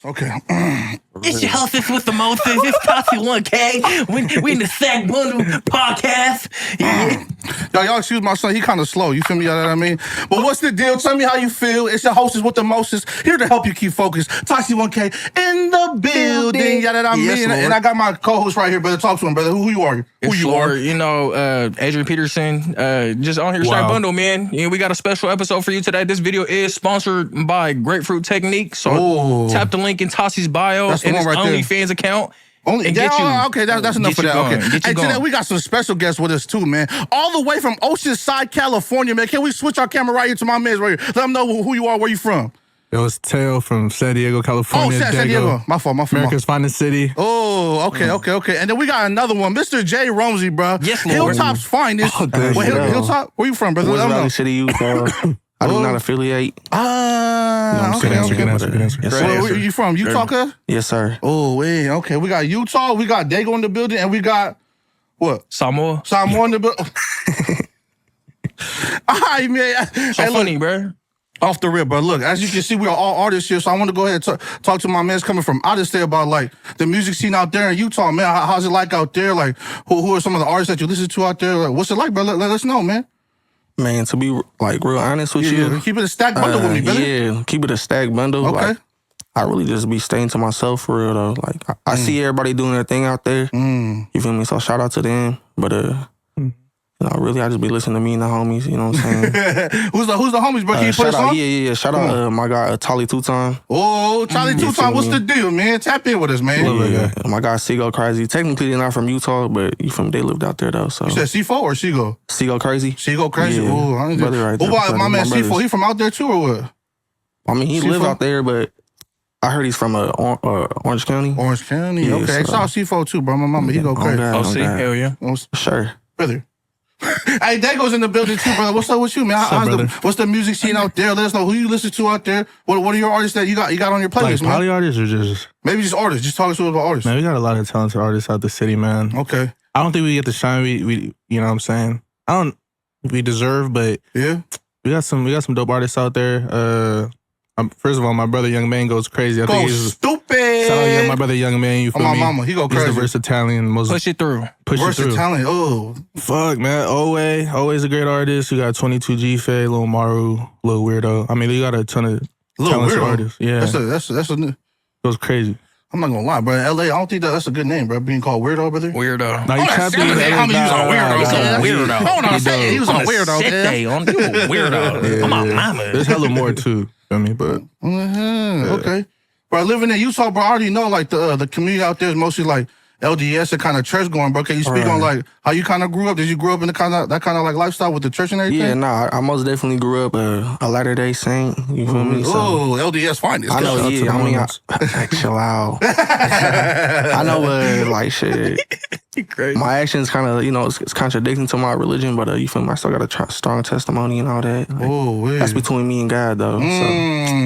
Okay. It's your hostess with the mostest. It's Tossy 1K. We in the Sack Bundle podcast. Yeah. Y'all excuse my son. He kind of slow. You feel me? You know what I mean? But what's the deal? Tell me how you feel. It's your hostess with the mostest. Here to help you keep focused. Tossy 1K in the building. You know what I mean? Yes, and I got my co-host right here, brother. Talk to him, brother. Who you are? Who you are? You know, Adrian Peterson, just on here, Sack Bundle, man. Yeah, we got a special episode for you today. This video is sponsored by Grapefruit Technique. So tap the link in Tossy's bio That's the and one his right there. OnlyFans account. Okay, that's enough for that. Going, Okay, get you and going. today we got some special guests with us too, man. All the way from Oceanside, California, man. Can we switch our camera right here to my man right here? Let them know who you are, where you from. It was Teo from San Diego, California. San Diego. My fault. America's finest city. Oh, okay. And then we got another one, Mr. J. Romsey, bro. Yes, Lord. Hilltop's finest. Oh, dang. Hilltop, where you from, brother? West Let 'em Valley know. City Youth. I do not affiliate. Good answer. Where you from? Utah, cuz? Yes, sir. Oh, wait, okay. We got Utah, we got Dago in the building, and we got, what? Samoa. Samoa in the building. All right, man. So funny, bro. Off the rip, but look, as you can see, we are all artists here, so I want to go ahead and talk to my mans coming from out of state about, like, the music scene out there in Utah, man. How's it like out there? Like, who are some of the artists that you listen to out there? Like, what's it like, bro? Let us know, man. Man, to be like real honest with you, Keep it a stack bundle with me, brother. yeah, keep it a stack bundle. Okay. Like, I really just be staying to myself for real though. Like I see everybody doing their thing out there. You feel me? So shout out to them. But you know, really, I just be listening to me and the homies. You know what I'm saying? Who's the homies, bro? Can you put us shout out, on? yeah. Shout out my guy Tolly Tuton. Oh, Charlie Tuton, what's the deal, man? Tap in with us, man. Yeah. My guy Seagull Crazy. Technically, they're not from Utah, but you from they lived out there though. So You said C4 or Seagull? Seagull Crazy. Seagull crazy. Yeah. Oh, I Brother right there. What about my man My brothers. C4? He from out there too, or what? I mean, he C4? live out there, but I heard he's from Orange County. Orange County. Yeah, Okay, so- saw C4 too, bro. My mama, he go crazy. God, Oh, see, God. hell yeah. Sure. Brother. Hey, Dago's in the building too, brother. What's up with you, man? What's the music scene out there? Let us know who you listen to out there. What are your artists that you got on your Like playlist, man? poly artists or just... Maybe just artists. Just talk to us about artists. Man, we got a lot of talented artists out the city, man. Okay. I don't think we get the shine we you know what I'm saying? We deserve, but Yeah. we got some dope artists out there. First of all, my brother Young Man goes crazy. I Go think he's stupid. shout out my brother Young Man, you feel my me? mama, he go He's crazy. the versatile most Push it through. push it through. Versatile. Oh. Fuck, man. Always a great artist. We got 22 G Faye, Lil Maru, Lil Weirdo. I mean, they got a ton of Little talented Weirdo. artists. Yeah, That's a. goes crazy. I'm not gonna lie, bro. LA, I don't think that's a good name, bro. Being called weirdo, brother. Weirdo. Now you can't be Weirdo. Hold on a second. He was on weirdo. Sick day on you a weirdo. I'm a mama. There's hella more too. I mean, but Okay. Bro, living in Utah, bro, I already know like the community out there is mostly like LDS and kind of church going, bro. Can you speak on like how you kind of grew up? Did you grow up in that kind of like lifestyle with the church and everything? Yeah, nah, I most definitely grew up a Latter-day Saint. You feel me? So, Oh, LDS finest. I know, Shout out to yeah. the I mean, Mormons. chill out. I know, like, shit. Crazy. My actions kind of, you know, it's contradicting to my religion, but you feel me? I still got a strong testimony and all that. Like, Oh, yeah. that's between me and God, though. So.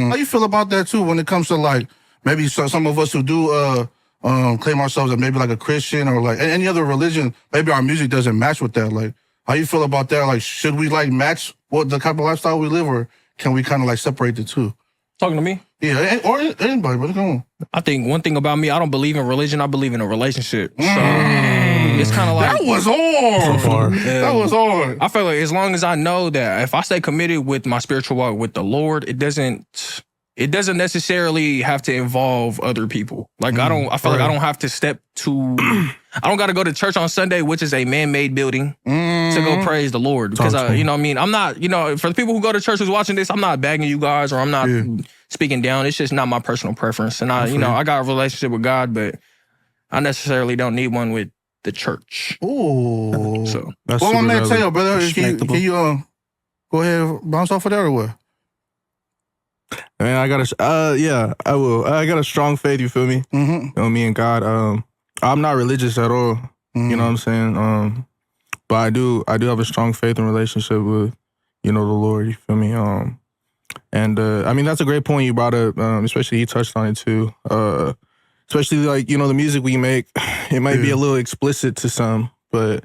How you feel about that too when it comes to like maybe some of us who do claim ourselves as maybe like a Christian or like any other religion, maybe our music doesn't match with that. Like, how you feel about that? Like, should we like match what the type of lifestyle we live, or can we kind of like separate the two? Talking to me? Yeah, or anybody, but come on. I think one thing about me, I don't believe in religion. I believe in a relationship. So it's kind of like That was on. so far. That was on. I feel like as long as I know that if I stay committed with my spiritual walk with the Lord, it doesn't necessarily have to involve other people. Like I feel like I don't have to step to I don't got to go to church on Sunday, which is a man-made building, to go praise the Lord. Because you know what I mean, I'm not, you know, for the people who go to church who's watching this, I'm not bagging you guys or I'm not speaking down. It's just not my personal preference. And I got a relationship with God, but I necessarily don't need one with the church. Ooh. So That's Well, my super man, valid. tell you, brother, can Respectable. you go ahead and bounce off of that or what? Man, I got I will. I got a strong faith, you feel me? Mm-hmm. You know, me and God. I'm not religious at all. You know what I'm saying? But I do have a strong faith and relationship with, you know, the Lord, you feel me? And I mean, that's a great point you brought up, especially he touched on it too. Especially like, you know, the music we make, it might be a little explicit to some, but,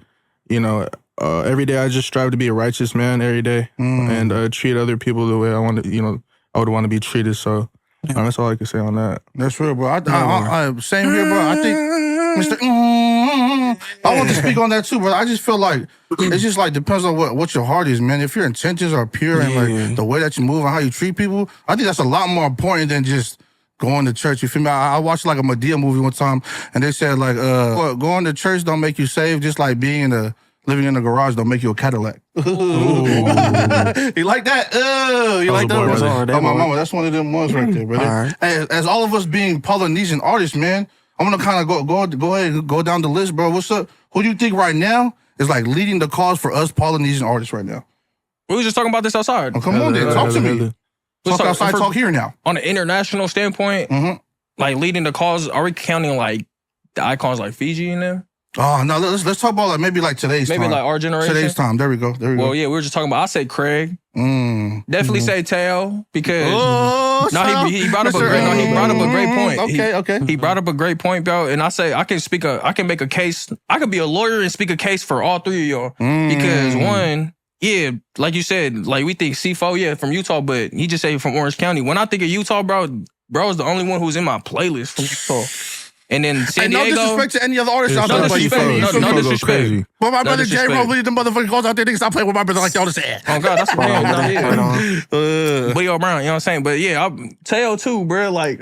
you know, every day I just strive to be a righteous man every day and treat other people the way I want to, you know, I would want to be treated. So That's all I can say on that. That's real, bro. Same here, bro. I think Mr. I want to speak on that too, but I just feel like it's just like depends on what your heart is, man. If your intentions are pure and like the way that you move and how you treat people, I think that's a lot more important than just going to church. You feel me? I watched like a Medea movie one time, and they said like, going to church don't make you saved, just like living in a garage don't make you a Cadillac. You like that? You like that? Oh, my mama, that's one of them ones right there, brother. Right. As all of us being Polynesian artists, man, I'm gonna kind of go ahead and go down the list, bro. What's up? Who do you think right now is like leading the cause for us Polynesian artists right now? We was just talking about this outside. Oh, come on, then talk to me. Talk outside, talk here now. On an international standpoint, like leading the cause, are we counting like the icons like Fiji in there? Oh no, let's talk about like maybe today's time. Maybe like our generation. Today's time. There we go. Well, yeah, we were just talking about. I say Craig. Definitely say Teo because he brought up a great point. Okay. He brought up a great point, bro. And I say I can make a case. I could be a lawyer and speak a case for all three of y'all because one. Yeah, like you said, like we think C4, from Utah, but he just said from Orange County. When I think of Utah, bro is the only one who's in my playlist from Utah. And then San Diego. No disrespect to any other artists out No there, but you feel me? disrespect. No disrespect. But my brother J. Rome leading the motherfucking calls out there. Niggas stop playing with my brother like y'all just said. Oh God, that's what I'm saying. Leo Brown, you know what I'm saying? But yeah, Teo too, bro. Like,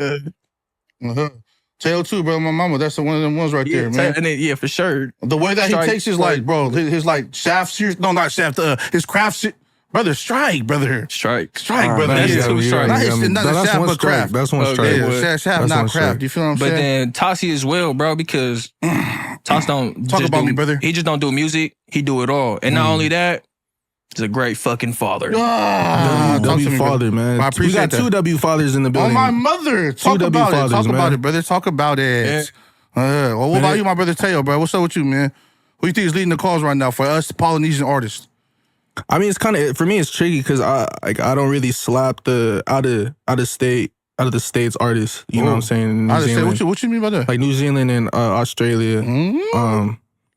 Teo too, bro. My mama, that's one of them ones right there, man. And then, for sure. The way that he takes his like, bro, his like shaft serious. No, not shaft. His craft shit. Brother, strike, brother. Strike, brother. That's two strikes. Not shaft, but craft. That's one strike. Yeah, shaft, not craft. You feel what I'm saying? But then Tassi as well, bro, because Toss don't talk about me, brother. He just don't do music. He do it all. And not only that, he's a great fucking father. W father, man. I appreciate we got two W fathers in the building. Oh, my mother. Talk about it. Talk about it, brother. Talk about it. Well, what about you, my brother Teo, bro? What's up with you, man? Who you think is leading the cause right now for us Polynesian artists? I mean, it's kind of, for me, it's tricky because I don't really slap the out of the states artists. You know what I'm saying? Out of state. What you mean by that? Like New Zealand and Australia.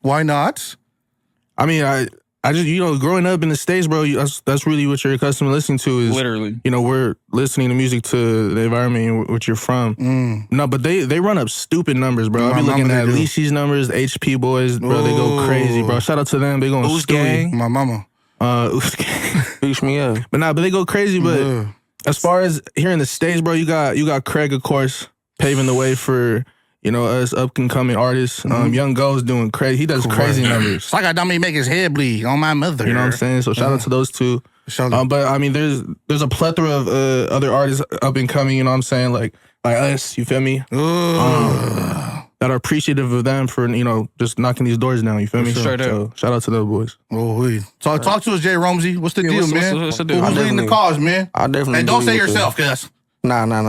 Why not? I mean, I just, growing up in the States, bro, that's really what you're accustomed to listening to is, literally, we're listening to music to the environment in which you're from. No, but they run up stupid numbers, bro. I be looking at Leashy's numbers, HP Boys, bro, they go crazy, bro. Shout out to them. They going Ooze Gang. My mama. Beach me up. But they go crazy, but as far as here in the States, bro, you got Craig, of course, paving the way for, us up and coming artists. Young Go's doing crazy. He does crazy numbers. It's like I don't make his head bleed on my mother. You know what I'm saying? So shout out to those two. But I mean, there's a plethora of other artists up and coming. You know what I'm saying? Like us. You feel me? That are appreciative of them for just knocking these doors down. You feel me? Sure. So shout out to those boys. Talk to us, J. Romsey. What's the deal, man? What's the deal? Who's leading the cause, man? I definitely. And don't say yourself, cuz. Nah. No.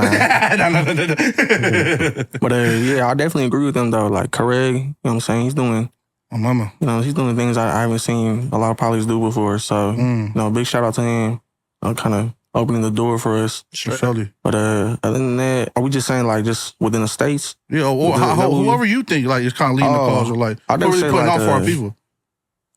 But I definitely agree with them though. Like Craig, you know what I'm saying? He's doing. My mama. He's doing things I haven't seen a lot of polys do before. So big shout out to him. Kind of opening the door for us. Surely. But other than that, are we just saying like just within the states? Yeah, or whoever you think like is kind of leading the cause or like really putting on for our people.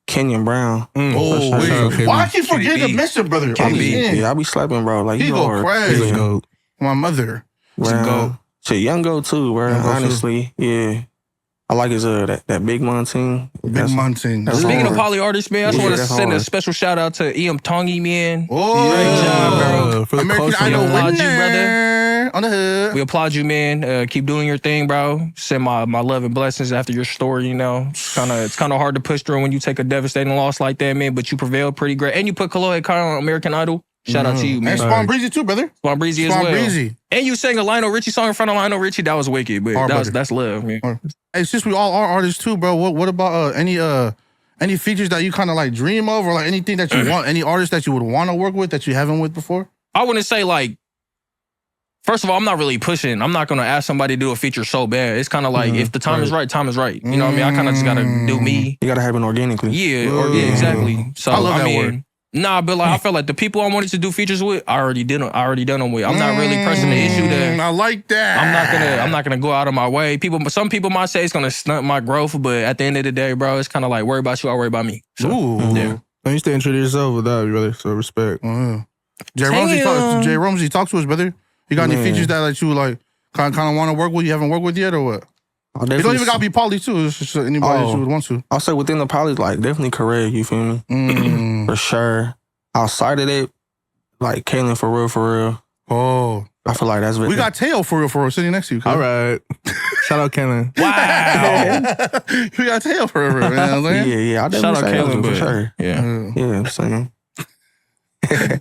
Kenyon Brown. Why I keep forgetting to mention, brother? I be slapping, bro. Like he go crazy. My mother. Brown. Shit, Young Go too, bro. Honestly, yeah. I like his that Big Montine. Big Montine. Speaking of poly artists, man, I just want to send a special shout out to Iam Tongi, man. Oh, great job, bro. American Idol winner. Brother. On the hood. We applaud you, man. Keep doing your thing, bro. Send my love and blessings after your story. It's kind of hard to push through when you take a devastating loss like that, man. But you prevailed pretty great, and you put Kalohe Kyle on American Idol. Shout out to you, man. And Spawn Breezy too, brother. Spawn Breezy as well. Breezy. And you sang a Lionel Richie song in front of Lionel Richie. That was wicked, but that's love, man. Hey, since we all are artists too, bro, what about any features that you kind of like dream of, or like anything that you want, any artists that you would want to work with that you haven't with before? I wouldn't say like. First of all, I'm not really pushing. I'm not going to ask somebody to do a feature so bad. It's kind of like, if the time is right, time is right. You know what I mean? I kind of just got to do me. You got to happen organically. Yeah, exactly. So, I love that word. Nah, but like I felt like the people I wanted to do features with, I already done them with. I'm not really pressing the issue that I like that. I'm not gonna go out of my way. Some people might say it's gonna stunt my growth, but at the end of the day, bro, it's kind of like worry about you, I worry about me. So, yeah. You stay true to yourself with that, brother. So respect. Jay Romsey, talk to us, brother. You got any Man. features that you like kind of want to work with? You haven't worked with yet, or what? I'll You don't definitely even gotta be poly too. It's just anybody that you would want to. I'll say within the poly, like definitely Correa, you feel me? Mm. For sure. Outside of it, like Kaylin for real. Oh, I feel like that's we got Teo for real sitting next to you. All right. Shout out Kaylin. Wow. We got Teo for real. You know what I'm saying? Yeah. I Shout definitely out say Kaylin, for but sure. yeah. Yeah, I'm saying.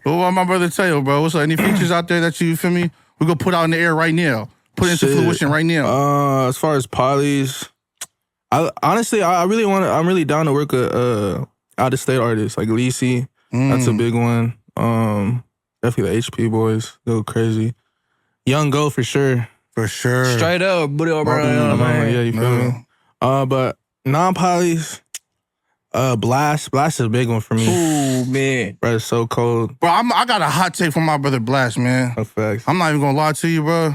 What about my brother Teo, bro? What's up? Any features out there that you feel me? We gonna put out in the air right now. Put into Shit. fruition right now. As far as polys, I really want to. I'm really down to work with out of state artists like Lisi. That's a big one. Definitely the HP boys go crazy. Young Go for sure. For sure. Straight up, bro. Yeah, you feel me? But non-polys, Blast is a big one for me. Ooh, man. Bro, it's so cold. Bro, I got a hot take from my brother Blast, man. No facts. I'm not even gonna lie to you, bro.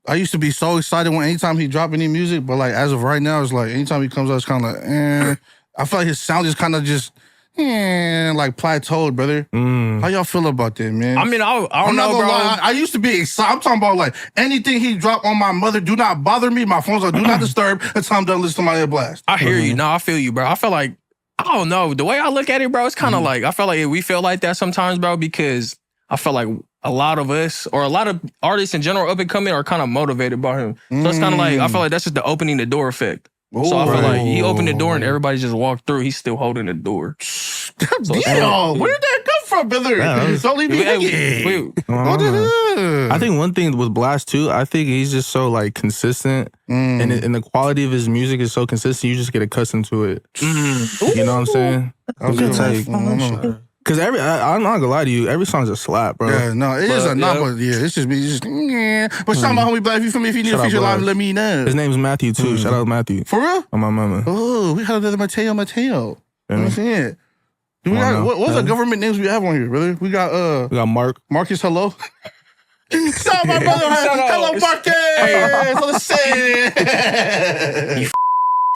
I used to be so excited when anytime he dropped any music, but like as of right now, it's like anytime he comes out, it's kind of like, I feel like his sound is kind of just, like plateaued, brother. How y'all feel about that, man? I mean, I don't I'm not know, gonna bro. lie. I used to be excited. I'm talking about like anything he dropped on my mother. Do not bother me. My phone's on do not disturb until I'm done listening to my Blast. I hear you. No, I feel you, bro. I feel like, I don't know. The way I look at it, bro, it's kind of like, I feel like we feel like that sometimes, bro, because I feel like a lot of us, or a lot of artists in general up and coming, are kind of motivated by him. So it's kind of like, I feel like that's just the opening the door effect. So I feel like he opened the door and everybody just walked through. He's still holding the door. Damn, where did that come from, brother? Don't leave me hanging. What the hell? I think one thing with Blast too, I think he's just so like consistent, and the quality of his music is so consistent. You just get accustomed to it. You know what I'm saying? Okay, Like, Cause I'm not gonna lie to you, every song's a slap, bro. Yeah, no, it is a not, but yeah, it's just me. It's just, But shout out my homie Black. If you feel me, if you need Shout a out feature live, Black. let me know. His name's Matthew too. Shout out Matthew. For real? On my mama. Oh, we had another Mateo. You know what I'm saying? Do we got, what's the government names we have on here, brother? We got We got Mark. Marcus. Hello. Shout out my brother. Shout out. Hello, Marcus.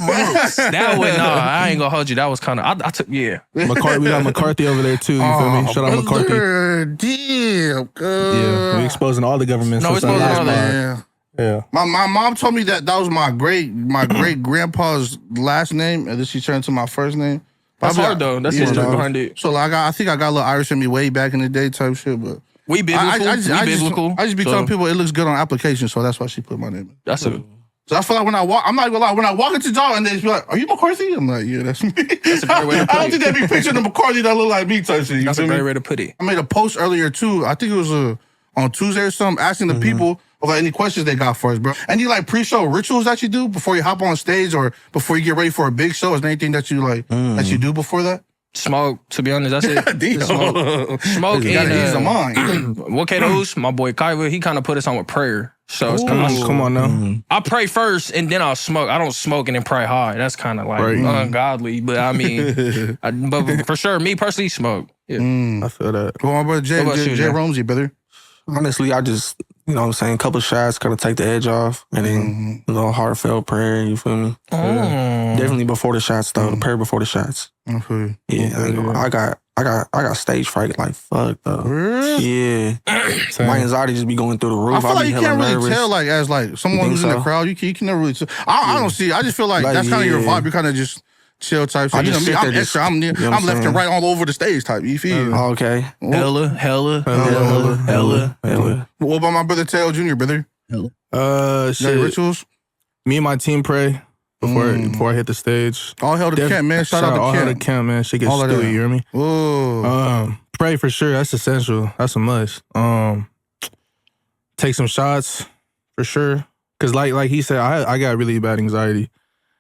That was, no, I ain't gonna hold you. That was kind of, I took, yeah. We got McCarthy over there too. You feel me? Shout out McCarthy. Damn, Yeah, we exposing all the governments. No, we exposing all the- man. Yeah. My mom told me that was my great grandpa's last name, and then she turned to my first name. That's Probably- hard though. That's yeah, history dog. behind it. So like I think I got a little Irish in me way back in the day type shit, but We biblical. I we just biblical. be so telling people it looks good on application, so that's why she put my name in. That's a So I feel like when I walk, I'm not gonna lie, when I walk into y'all and they be like, "Are you McCarthy?" I'm like, "Yeah, that's me." That's a great way to put I don't it. think they be picturing the McCarthy that look like me type shit. You that's a feel great me? way to put it. I made a post earlier too. I think it was on Tuesday or something, asking the people about any questions they got for us, bro. Any like pre-show rituals that you do before you hop on stage or before you get ready for a big show? Is there anything that you like that you do before that? Smoke. To be honest, that's it. Damn. Smoke You gotta ease the and mind. what Katos, my boy Kaiva, he kind of put us on with prayer. So it's kind of, Come on now. I pray first and then I'll smoke. I don't smoke and then pray hard. That's kind of like Right. ungodly. But I mean, but for sure, me personally, smoke. Yeah. I feel that. Go on, brother Jay, What about you, Jay Jay? Romsey, brother. Honestly, I just, you know what I'm saying, couple shots, kind of take the edge off, and then a little heartfelt prayer, you feel me? Definitely before the shots, though, the prayer before the shots. I feel you. Yeah, I got stage fright like fuck, though. Really? Yeah. My anxiety just be going through the roof. I feel like be you hella can't really nervous. tell, like as like someone think who's in the so? crowd. You can never really tell. I don't see. I just feel like Like, that's kind of your yeah. vibe. You kind of just chill type. I Shit. You know just me. sit I'm there extra. just- I'm you know what I'm I'm left and saying? right all over the stage type. You feel? Oh, okay. Hella. What about my brother Tail Jr. Brother? You got any Shit. rituals? Me and my team pray before I hit the stage. All hell to Kent, man. Shout out all to hell to Kent. Kent, man. Shit gets All of stewy, that. you hear me? Oh, Pray for sure. That's essential. That's a must. Take some shots for sure. Cause like he said, I got really bad anxiety,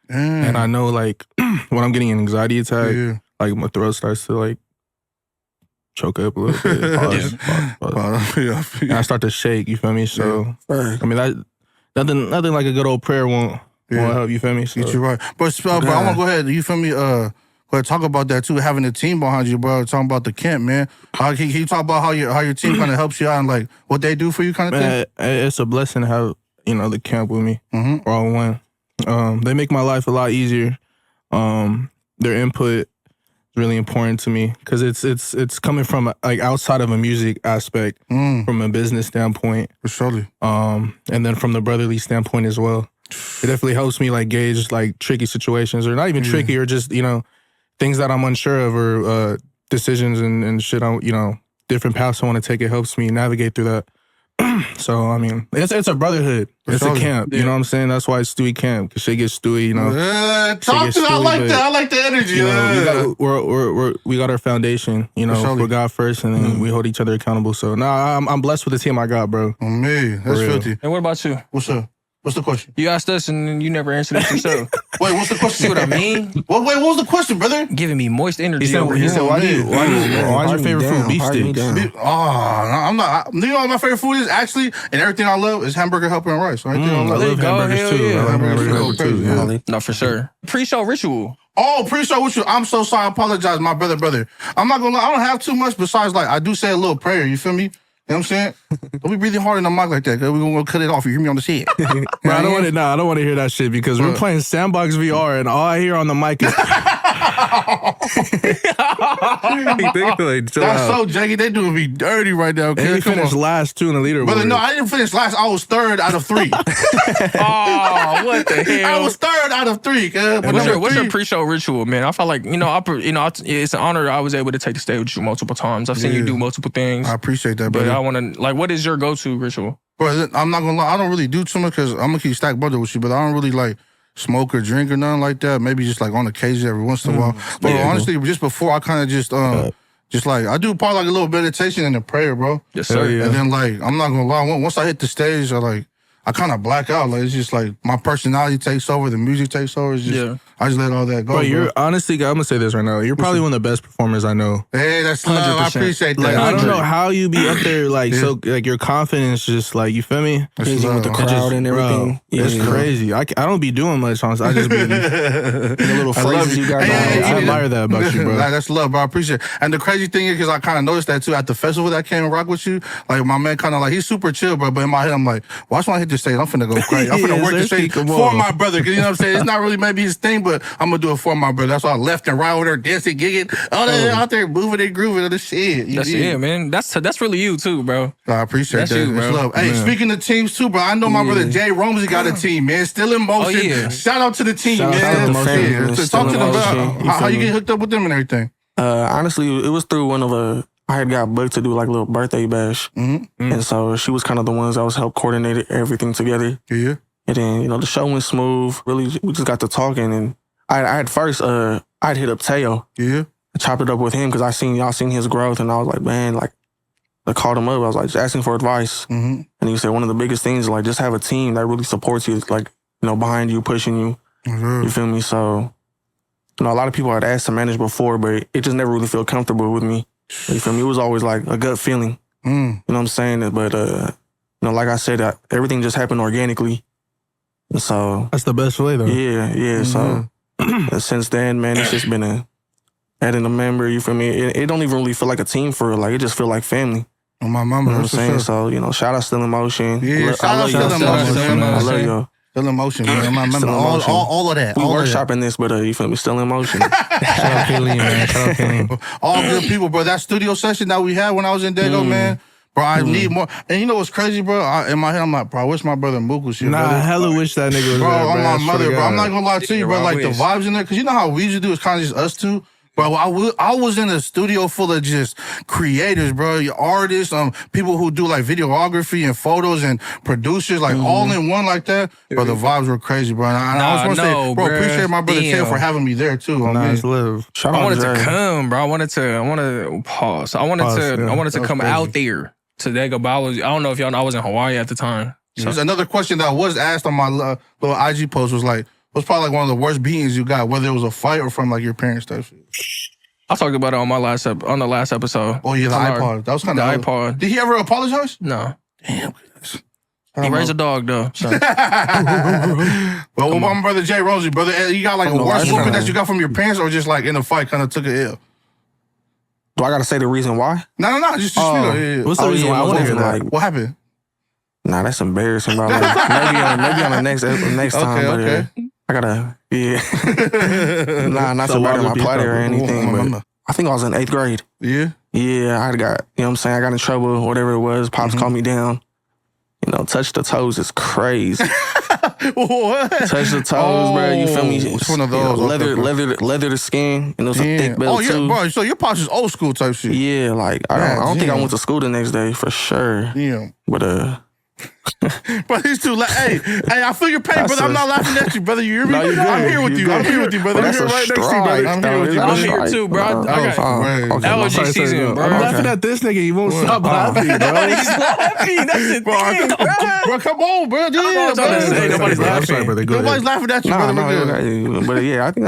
and I know like when I'm getting an anxiety attack, yeah. like my throat starts to like choke up a little bit. Pause, pause. Yeah. And I start to shake. You feel me? So I mean that nothing like a good old prayer won't help. You feel me? So, Get you right. But I want to go ahead. You feel me? Go ahead, talk about that too. Having a team behind you, bro. Talking about the Kent, man. Can you talk about how your team kind of helps you out and like what they do for you, kind of thing? man, it's a blessing to have the camp with me. Mm-hmm. We're all one. They make my life a lot easier. Their input really important to me because it's coming from like outside of a music aspect, from a business standpoint, For surely. and then from the brotherly standpoint as well. It definitely helps me like gauge like tricky situations, or not even tricky, or just things that I'm unsure of, or decisions and shit. Different paths I want to take. It helps me navigate through that. So I mean, it's a brotherhood. It's a camp. You know what I'm saying? That's why it's Stewie Camp, because shit gets Stewie. Talk to me. I like that. I like the energy. We got our foundation. For God first, and then we hold each other accountable. So I'm blessed with the team I got, bro. Oh, man, that's filthy. And what about you? What's up? What's the question? You asked us and you never answered it yourself. Wait, what's the question? See what I mean? What was the question, brother? Giving me moist energy. He said, why's your favorite food? Beef sticks. I'm not. You know what my favorite food is actually, and everything I love is hamburger, helper, and rice. Everything I I love. love hamburgers too. yeah. I love hamburgers too. Yeah. No, for sure. Pre-show ritual. Oh, pre-show with you. I'm so sorry. I apologize, my brother. I'm not gonna lie. I don't have too much besides like I do say a little prayer. You feel me? You know what I'm saying? Don't be breathing hard in the mic like that, cause we're gonna cut it off. You hear me on the shit. Bro, I don't want to hear that shit because we're playing Sandbox VR and all I hear on the mic is. That's so janky. They doing me dirty right now. Okay, And he finished last too in the leaderboard. Brother, no, I didn't finish last. I was third out of 3. Oh, what the hell? I was third out of 3. What's your pre-show ritual, man? I felt like it's an honor I was able to take the stage with you multiple times. I've seen you do multiple things. I appreciate that, But brother. I want to, like, what is your go-to ritual? Bro, I'm not gonna lie. I don't really do too much because I'm gonna keep stacked brother with you, but I don't really like smoke or drink or nothing like that. Maybe just like on occasion every once in a while. But honestly, just before I kind of just like I do probably like a little meditation and a prayer, bro. Yes, sir. Yeah. And then like I'm not gonna lie. Once I hit the stage, I kind of black out. Like it's just like my personality takes over, the music takes over. It's just I just let all that go. Bro, you're honestly, I'm gonna say this right now. You're probably one of the best performers I know. Hey, that's love. I 100%. appreciate that. Like I don't know how you be up there, like so, like your confidence, just like you feel me. That's Busy with the love. crowd and everything. Bro, it's crazy. I don't be doing much on. I just be The little I love phrases you got. Hey, I admire that about you, bro. Nah, that's love, bro. I appreciate it. And the crazy thing is, because I kind of noticed that too at the festival that I came and rock with you. Like my man, kind of like he's super chill, bro. But in my head, I'm like, watch when I hit the stage, I'm finna go crazy. I'm finna Yeah, work the stage come for on. my brother. Because you know what I'm saying? It's not really maybe his thing, but I'm gonna do it for my brother. That's why I left and right over there dancing, gigging, all that out there moving and grooving and the shit. You That's dig? it, man. That's really you too, bro. I appreciate That's that. you, It's bro. love. Hey, Man. speaking of teams too, bro, I know my brother Jay Romsey got a team, man. Still in motion. yeah. Shout out to the team, Shout out man. to the family, man. So Still talk to in them motion. about You how feel you me? get hooked up with them and everything. Honestly, it was through one of I had got booked to do like a little birthday bash. And so she was kind of the ones that was help coordinate everything together. Yeah. And then, the show went smooth. Really, we just got to talking. And I had first, I'd hit up Teo. Yeah. I chopped it up with him because y'all seen his growth. And I was like, man, like, I called him up. I was like, just asking for advice. Mm-hmm. And he said one of the biggest things is like, just have a team that really supports you, like, behind you, pushing you. Mm-hmm. You feel me? So, a lot of people had asked to manage before, but it just never really felt comfortable with me. You feel me? It was always like a gut feeling. You know what I'm saying? But, like I said, everything just happened organically. And so, That's the best way though. yeah. So, since then, man, it's just been adding a member, you feel me? It don't even really feel like a team for real. Like, it just feel like family. Oh, my You mama, know what I'm that's saying? what's up. So, shout out Still in Motion. Yeah, shout out Still in Shout out Motion, Still in man. I love Motion. y'all. Still in motion, man. My Still member, in motion. all of that. We all of that. workshopping this, but you feel me? Still in motion. Shout out Kayleen, man. Shout out Kayleen. All good people, bro. That studio session that we had when I was in Dago, man. Bro, I need more. And you know what's crazy, bro? In my head, I'm like, bro, I wish my brother Mook was here, Nah, I brother. hella wish that nigga was Bro, there, on I my swear mother, to bro. I'm God. not gonna lie to you, bro. I Like the wish. vibes in there, because you know how we usually do is kind of just us two. Bro, I was in a studio full of just creators, bro, artists, people who do like videography and photos and producers, like all in one like that. Bro, the vibes were crazy, bro. And I was gonna say, bro, bruh. appreciate my brother Taylor for having me there too. I Nice mean, live. Shout I out wanted Dre. to come, bro. I wanted to pause. I wanted Pause, to yeah. That was come crazy. out there to Dago, but I don't know if y'all know I was in Hawaii at the time. There's another question that was asked on my little IG post was like, what's probably like one of the worst beatings you got, whether it was a fight or from like your parents type shit? I talked about it on the last episode. Oh yeah, the On our- iPod. That was kind The of iPod. Did he ever apologize? No. Damn. He raised a dog though. So. Well, what about my brother Jay Rosie, brother? You got like a From the worst lifetime. whooping that you got from your parents, or just like in a fight, kind of took an L? Do I gotta say the reason why? No, just Oh. speak up. Yeah. What's the reason why I want to hear that? like, What happened? nah, that's embarrassing, bro. Like, maybe on the next time. Okay, But I gotta, yeah. Nah, not So to why bite on would my people- platter or anything, but I think I was in 8th grade. Yeah. Yeah, I got, you know what I'm saying? I got in trouble, whatever it was. Pops called me down. You know, touch the toes is crazy. What? Touch the toes, bro. You feel me? It's one of You know, those. Okay, leather the skin. You know, some thick belt Oh, yeah, too. bro. So your pops is old school type shit. Yeah, like I don't think I damn. went to school the next day for sure. Yeah. But Bro, he's too hey, I feel your pain, That's brother. I'm a- not laughing at you, brother. You hear me? No, you good. I'm here with You you. I'm good. here with you, brother. That's I'm a here right next to you, strike. brother. I'm here with you, I'm brother. here too, bro. I got Okay. allergy Sorry, season, bro. I'm Okay. laughing at this nigga. He won't stop laughing, bro. He's laughing. That's the thing. Bro, come on, bro. Yeah, trying to say, bro. nobody's I'm laughing. sorry, brother. Go Nobody's ahead. laughing at you, nah, brother. We're good. no, but yeah, I think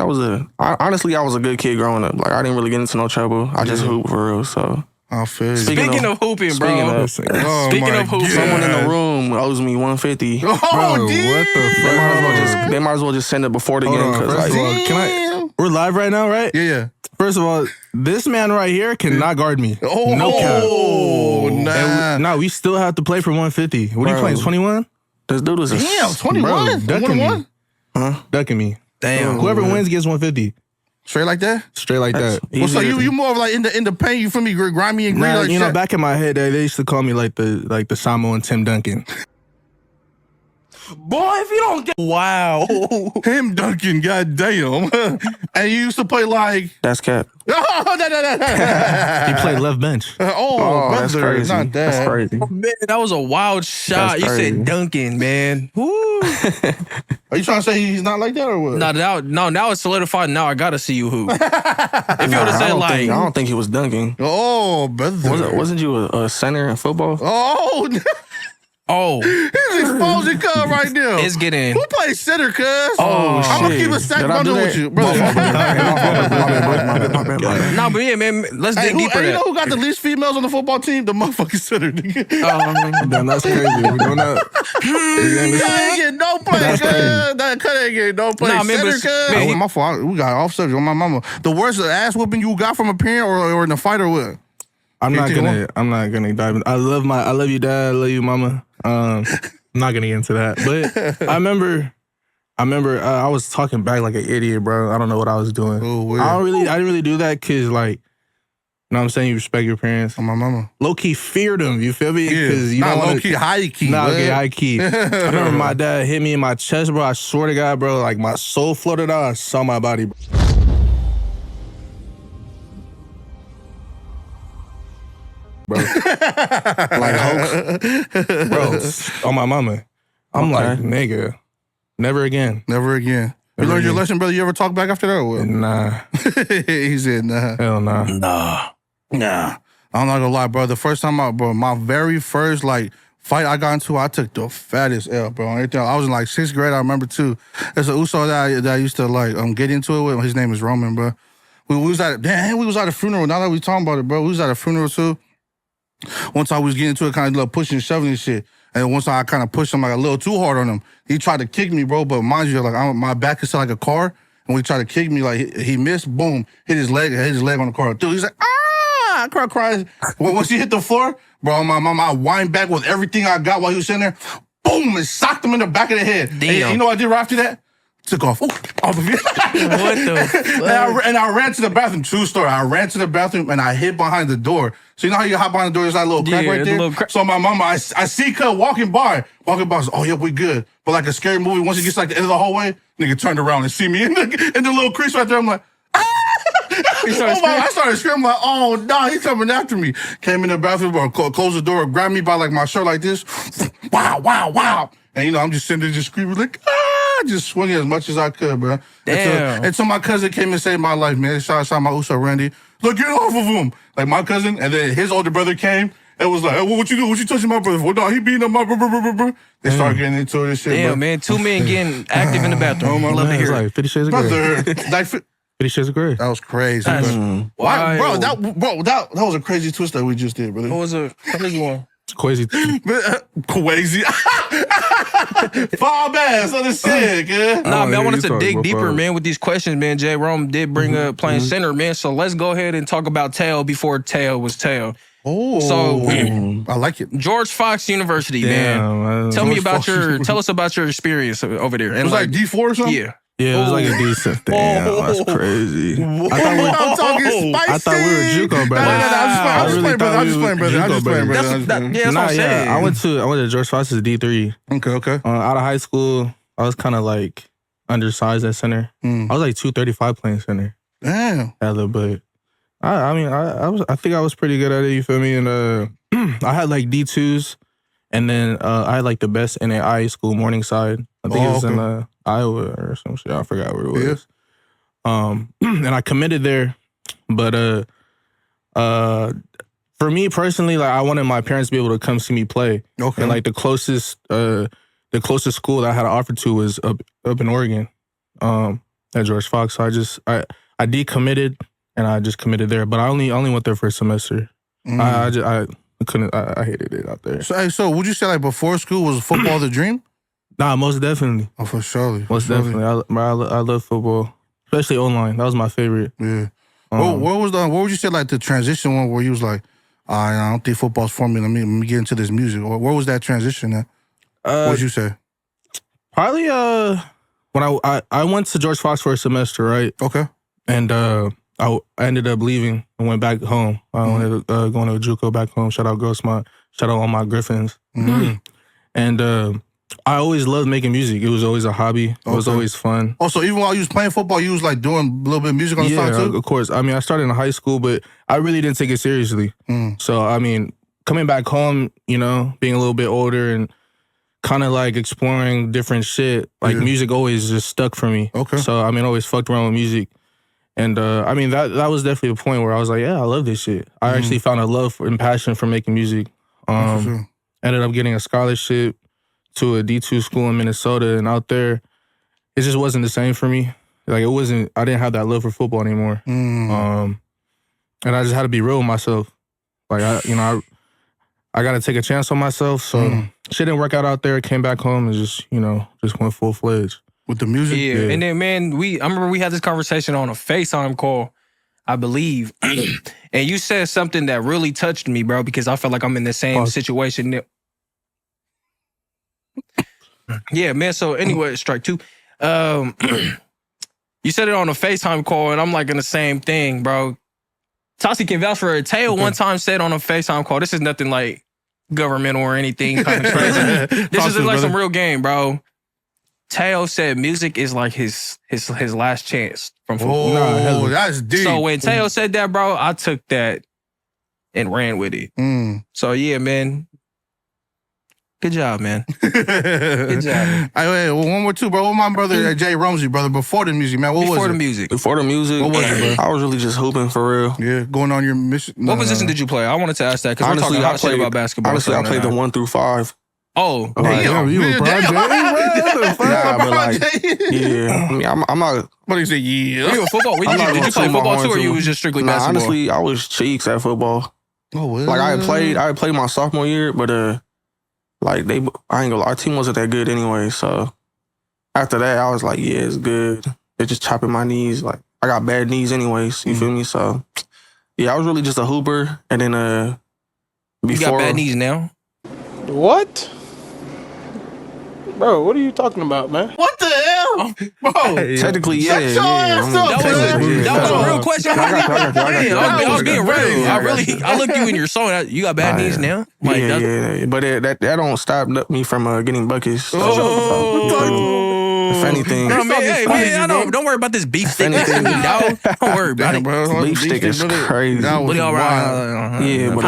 honestly, I was a good kid growing up. Like I didn't really get into no trouble. I just hooped for real. So I feel you. Speaking of hooping, bro. speaking of- Speaking my of hooping, someone in the room owes me $150. Oh, Bro, damn. what the fuck? They might as well just send it before the Hold game. on, Cause first like, of all, can I? We're live right now, right? Yeah. First of all, this man right here cannot guard me. Oh, No cap. nah. No, we still have to play for 150. What are you Bro. playing? 21? this dude is a Damn, 21? Bro, ducking 21? me. Ducking me. damn. Whoever wins gets 150. Straight like that? Straight like that. Well, so you more of like in the paint, you feel me? Grimy and green Nah, like you know, shit? back in my head, they used to call me like the Samuel and Tim Duncan. Boy, if you don't get wow, Him Duncan, goddamn. And you used to play like that's cap. oh, no. He played left bench. Oh, That's brother, crazy. not that. That's crazy. man, that was a wild shot. That's You crazy. said Duncan, man. Woo. Are you trying to say he's not like that or what? Now it's solidified. Now I gotta see you hoop. If you would have I said don't like, think, I don't think he was dunking. Oh, brother. Wasn't you a center in football? Oh, oh, he's exposing Cuz right now. it's getting. Who plays center, Cuz? Oh, I'm gonna shit. keep a stack Did I do bundle that? with you, brother. My bad. No, but yeah, man. Let's dig deeper. You in know that. who got the least females on the football team? The motherfucking center. Nigga. Damn, that's crazy. We don't know. Cuz ain't getting no play, That's Cuz. crazy. That Cuz ain't getting no play. Nah, man, Center, but- Cuz. man, he- My fault. We got off subject on my mama. The worst ass whooping you got from a parent or in a fight or what? I'm not 15-1? gonna dive in. I love you, Dad. I love you, Mama. I'm not gonna get into that. But I remember I was talking back like an idiot, bro. I don't know what I was doing. Oh, weird. I didn't really do that because, like, you know what I'm saying? You respect your parents. On my mama. Low key feared them. You feel me? Yeah. Because you Not don't low wanna, key, high key. Nah, what? okay, high key. I remember my dad hit me in my chest, bro. I swear to God, bro. Like, my soul floated out. I saw my body, bro. Like Hulk. Bro, on my mama. I'm like, nigga, never again. Never again. You Never learned your again. lesson, brother? You ever talk back after that or what? Nah, He said, nah. hell nah. Nah. I'm not gonna lie, bro. The first time my very first like fight I got into, I took the fattest L, bro. Everything. I was in like 6th grade, I remember too. There's an Uso that I used to like get into it with. His name is Roman, bro. We was at a funeral. Now that we talking about it, bro, we was at a funeral too. One time we was getting into it, kind of like pushing, shoving and shit. And one time I kind of pushed him like a little too hard on him. He tried to kick me, bro. But mind you, like my back is like a car. And when he tried to kick me, like he missed, boom, hit his leg on the car. Dude, he's like, ah, I cried. Once he hit the floor, bro, my mama, I wind back with everything I got while he was sitting there. Boom, and socked him in the back of the head. Damn. And you know what I did right after that? Took off. Ooh, off of it. What the fuck? And I ran to the bathroom. True story. I ran to the bathroom and I hid behind the door. So you know how you hop behind the door? There's that little crack Yeah, right the there. little crack. So my mama, I see Cuz walking by. I was, oh, yeah, we good. But like a scary movie, once he gets like the end of the hallway, nigga turned around and see me in the little crease right there. I'm like, I started screaming like, oh, no, he's coming after me. Came in the bathroom, bro, closed the door, grabbed me by like my shirt like this. Wow, wow, wow. And, you know, I'm just sitting there just screaming like, just swinging as much as I could, bro. Damn. Until my cousin came and saved my life, man. Shout out my Uso Randy. Look, get off of him. Like my cousin, and then his older brother came and was like, hey, what you do? What you touching my brother for? No, he beating up my brother. They started getting into this shit, Damn, bro. man. 2 men getting active in the bathroom. I love to Man, it's hear it. like 50 Shades of Grey. Brother, like, 50 Shades of Grey. that was crazy, That's bro. Why, bro, wild. that was a crazy twist that we just did, brother. What was it? What is one? It's crazy. Crazy. Fall ass, understand, kid. Nah, Oh, man, I yeah, want you us to talking dig about deeper, Farrell. man, with these questions, man. J. Rome did bring up playing center, man. So let's go ahead and talk about Tail before Tail was Tail. Oh, So- I like it. George Fox University, man. Damn, Tell George Fox us about your experience over there. It And was like D4 or something? yeah. Yeah, it was like a decent. Damn, that's crazy. I'm talking spicy. I thought we were JUCO, brother. I'm just playing, brother. I'm just playing, brother. I'm just playing, brother. That's what I'm saying. I went to George Fox's D3. Okay. Out of high school, I was kind of like undersized at center. I was like 235 playing center. Damn. But I think I was pretty good at it. You feel me? And I had like D2s, and then I had like the best in a IE school, Morningside. I think it was in Iowa or some shit. I forgot where it was. And I committed there, but for me personally, like I wanted my parents to be able to come see me play. Okay. And like the closest school that I had to offer to was up in Oregon, at George Fox. So I decommitted and I just committed there. But I only went there for a semester. I couldn't. I hated it out there. So would you say like before school was football the dream? Nah, most definitely. Oh, for sure. Most definitely. I love football, especially online. That was my favorite. Yeah. What would you say like the transition one where you was like, I don't think football's for me. Let me get into this music. Where was that transition at? What would you say? Probably when I went to George Fox for a semester, right? Okay. And I ended up leaving and went back home. I ended up going to JUCO back home. Shout out Grossmont. Shout out all my Griffins. And I always loved making music. It was always a hobby. It was always fun. Also, even while you was playing football, you was like doing a little bit of music on the side too? Of course. I mean, I started in high school, but I really didn't take it seriously. So, I mean, coming back home, you know, being a little bit older and kind of like exploring different shit, like music always just stuck for me. Okay. So, I mean, I always fucked around with music. And, I mean, that was definitely a point where I was like, yeah, I love this shit. I actually found a love and passion for making music. Ended up getting a scholarship to a D2 school in Minnesota, and out there, it just wasn't the same for me. Like, I didn't have that love for football anymore. And I just had to be real with myself. Like, I got to take a chance on myself. So shit didn't work out there. Came back home and just went full-fledged. With the music? Yeah. And then, man, I remember we had this conversation on a FaceTime call, I believe. And you said something that really touched me, bro, because I felt like I'm in the same situation. Yeah, man. So anyway, strike two. You said it on a FaceTime call, and I'm like in the same thing, bro. Tassi can vouch for it. Teo one time said on a FaceTime call, this is nothing like governmental or anything kind of crazy. This is like some real game, bro. Teo said music is like his last chance from football. Oh, that's deep. So when Teo said that, bro, I took that and ran with it. So yeah, man. Good job, man. Good job. One more too, bro. What my brother Jay Rumsey, brother, before the music, man. What was it? Before the music, what was it, bro? I was really just hooping for real. Yeah, going on your mission. What position did you play? I wanted to ask that because we're talking hot shit about basketball. Honestly, I played the 1 through 5. Oh, damn. You were Brown Jay? Nah, but like, yeah. I mean, I'm not. What do you say? Yeah. Were you a football? Did you play football too, or you was just strictly basketball? Honestly, I was cheeks at football. Oh, well. Like I played my sophomore year, but like I ain't gonna lie, our team wasn't that good anyway. So after that, I was like, yeah, it's good. They're just chopping my knees. Like I got bad knees anyways. You feel me? So yeah, I was really just a hooper. And then before, you got bad knees now? What? Bro, what are you talking about, man? What the hell? Bro. Technically, yeah. That was a real question. I was being real. I looked you in your soul. You got bad knees now? Like, yeah. But that don't stop me from getting buckets. So, if anything. No, man, hey, man, don't worry about this beef stick. Don't worry about it. Bro. Beef stick is crazy. That was wild. Yeah, but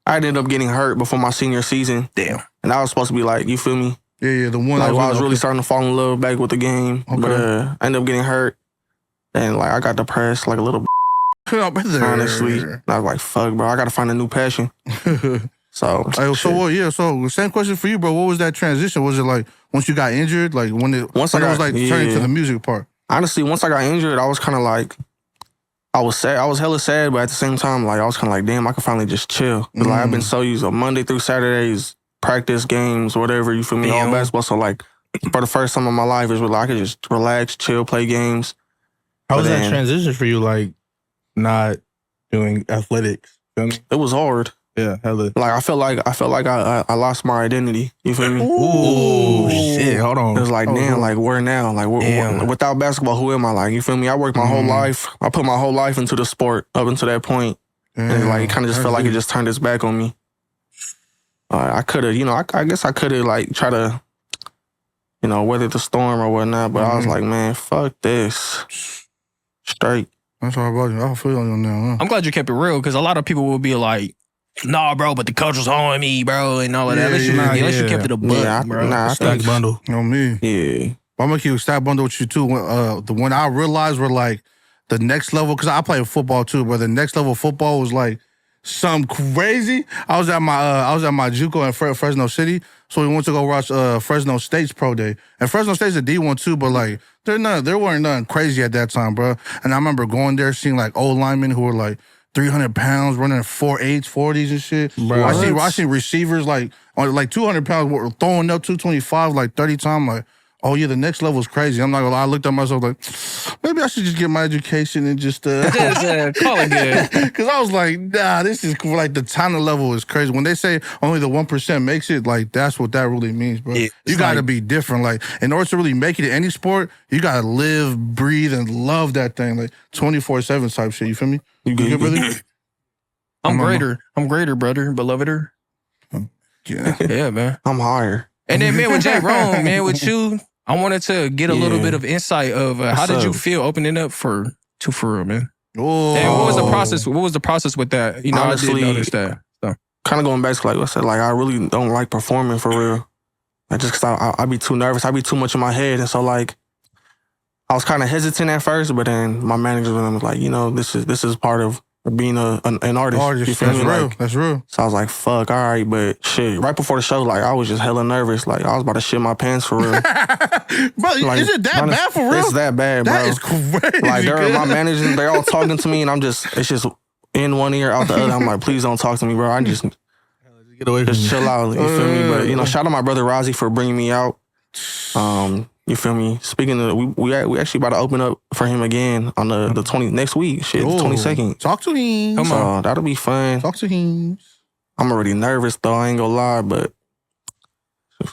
I ended up getting hurt before my senior season. Damn. And I was supposed to be like, you feel me? Yeah, the one like I was really starting to fall in love back with the game. Okay. But I ended up getting hurt. And like I got depressed like a little honestly. And I was like, fuck, bro, I gotta find a new passion. So so same question for you, bro. What was that transition? Was it like once you got injured, like when it was like turning to the music part? Honestly, once I got injured, I was kind of like, I was sad. I was hella sad, but at the same time, like I was kind of like, damn, I could finally just chill. Like I've been so used to Monday through Saturdays, practice, games, whatever, you feel me, all basketball. So like for the first time in my life, it was like I could just relax, chill, play games. How was that transition for you, like not doing athletics? Feel me? It was hard. Yeah, hella. Like I felt like I lost my identity. You feel me? Ooh, shit. Hold on. It was like, damn, like where now? Like without basketball, who am I? Like, you feel me? I worked my whole life. I put my whole life into the sport up until that point. And like it kind of just felt like it just turned its back on me. I could have, you know, I guess I could have like try to, you know, weather the storm or whatnot. But I was like, man, fuck this. Straight. That's all about you. I feel on you now. Huh? I'm glad you kept it real because a lot of people will be like, nah, bro, but the coach was on me, bro, and all of that. Unless you kept it a buck, bro. Nah, I Stack think, bundle. You know me. yeah. I'm gonna keep a stat bundle with you too. The one I realized were like the next level, because I play football too, but the next level football was like something crazy. I was at my JUCO in Fresno City, so we went to go watch Fresno State's pro day. And Fresno State's a D1 too, but like there weren't nothing crazy at that time, bro. And I remember going there seeing like old linemen who were like 300 pounds running 4.8s, 40s and shit. Bro, I see receivers like on like 200 pounds were throwing up 225 like 30 times. Like, oh yeah, the next level is crazy. I'm not gonna lie. I looked at myself like, maybe I should just get my education and just Call it good. because I was like, nah, this is cool. Like the talent level is crazy. When they say only the 1% makes it, like that's what that really means, bro. Yeah, you got to be different. Like in order to really make it in any sport, you got to live, breathe, and love that thing, like 24/7 type shit. You feel me? You good, brother? I'm greater, brother, beloveder. Yeah. Yeah, man. I'm higher. And then, man, with Jay Rome, man, with you, I wanted to get a little bit of insight of how did you feel opening up for real, man? Oh. And what was the process? What was the process with that? You know, Honestly, I did notice that. So. Kind of going back to like I said, like I really don't like performing for real. Like just because I be too nervous. I be too much in my head. And so like, I was kind of hesitant at first, but then my manager was like, you know, this is part of being an artist. You feel That's me? real. Like, That's real. so I was like, fuck, all right, but shit. Right before the show, like I was just hella nervous. Like I was about to shit my pants for real. Bro, Like, is it that bad for real? It's that bad, bro. That is crazy. Like my managers, they're all talking to me, and it's just in one ear, out the other. I'm like, please don't talk to me, bro. I just Get away from me. chill out. You feel me? But you know, shout out my brother Rozzy for bringing me out. You feel me? Speaking of, we actually about to open up for him again on the 20 next week. Shit, the 22nd. Talk to him. Come on. So that'll be fun. Talk to him. I'm already nervous though. I ain't gonna lie, but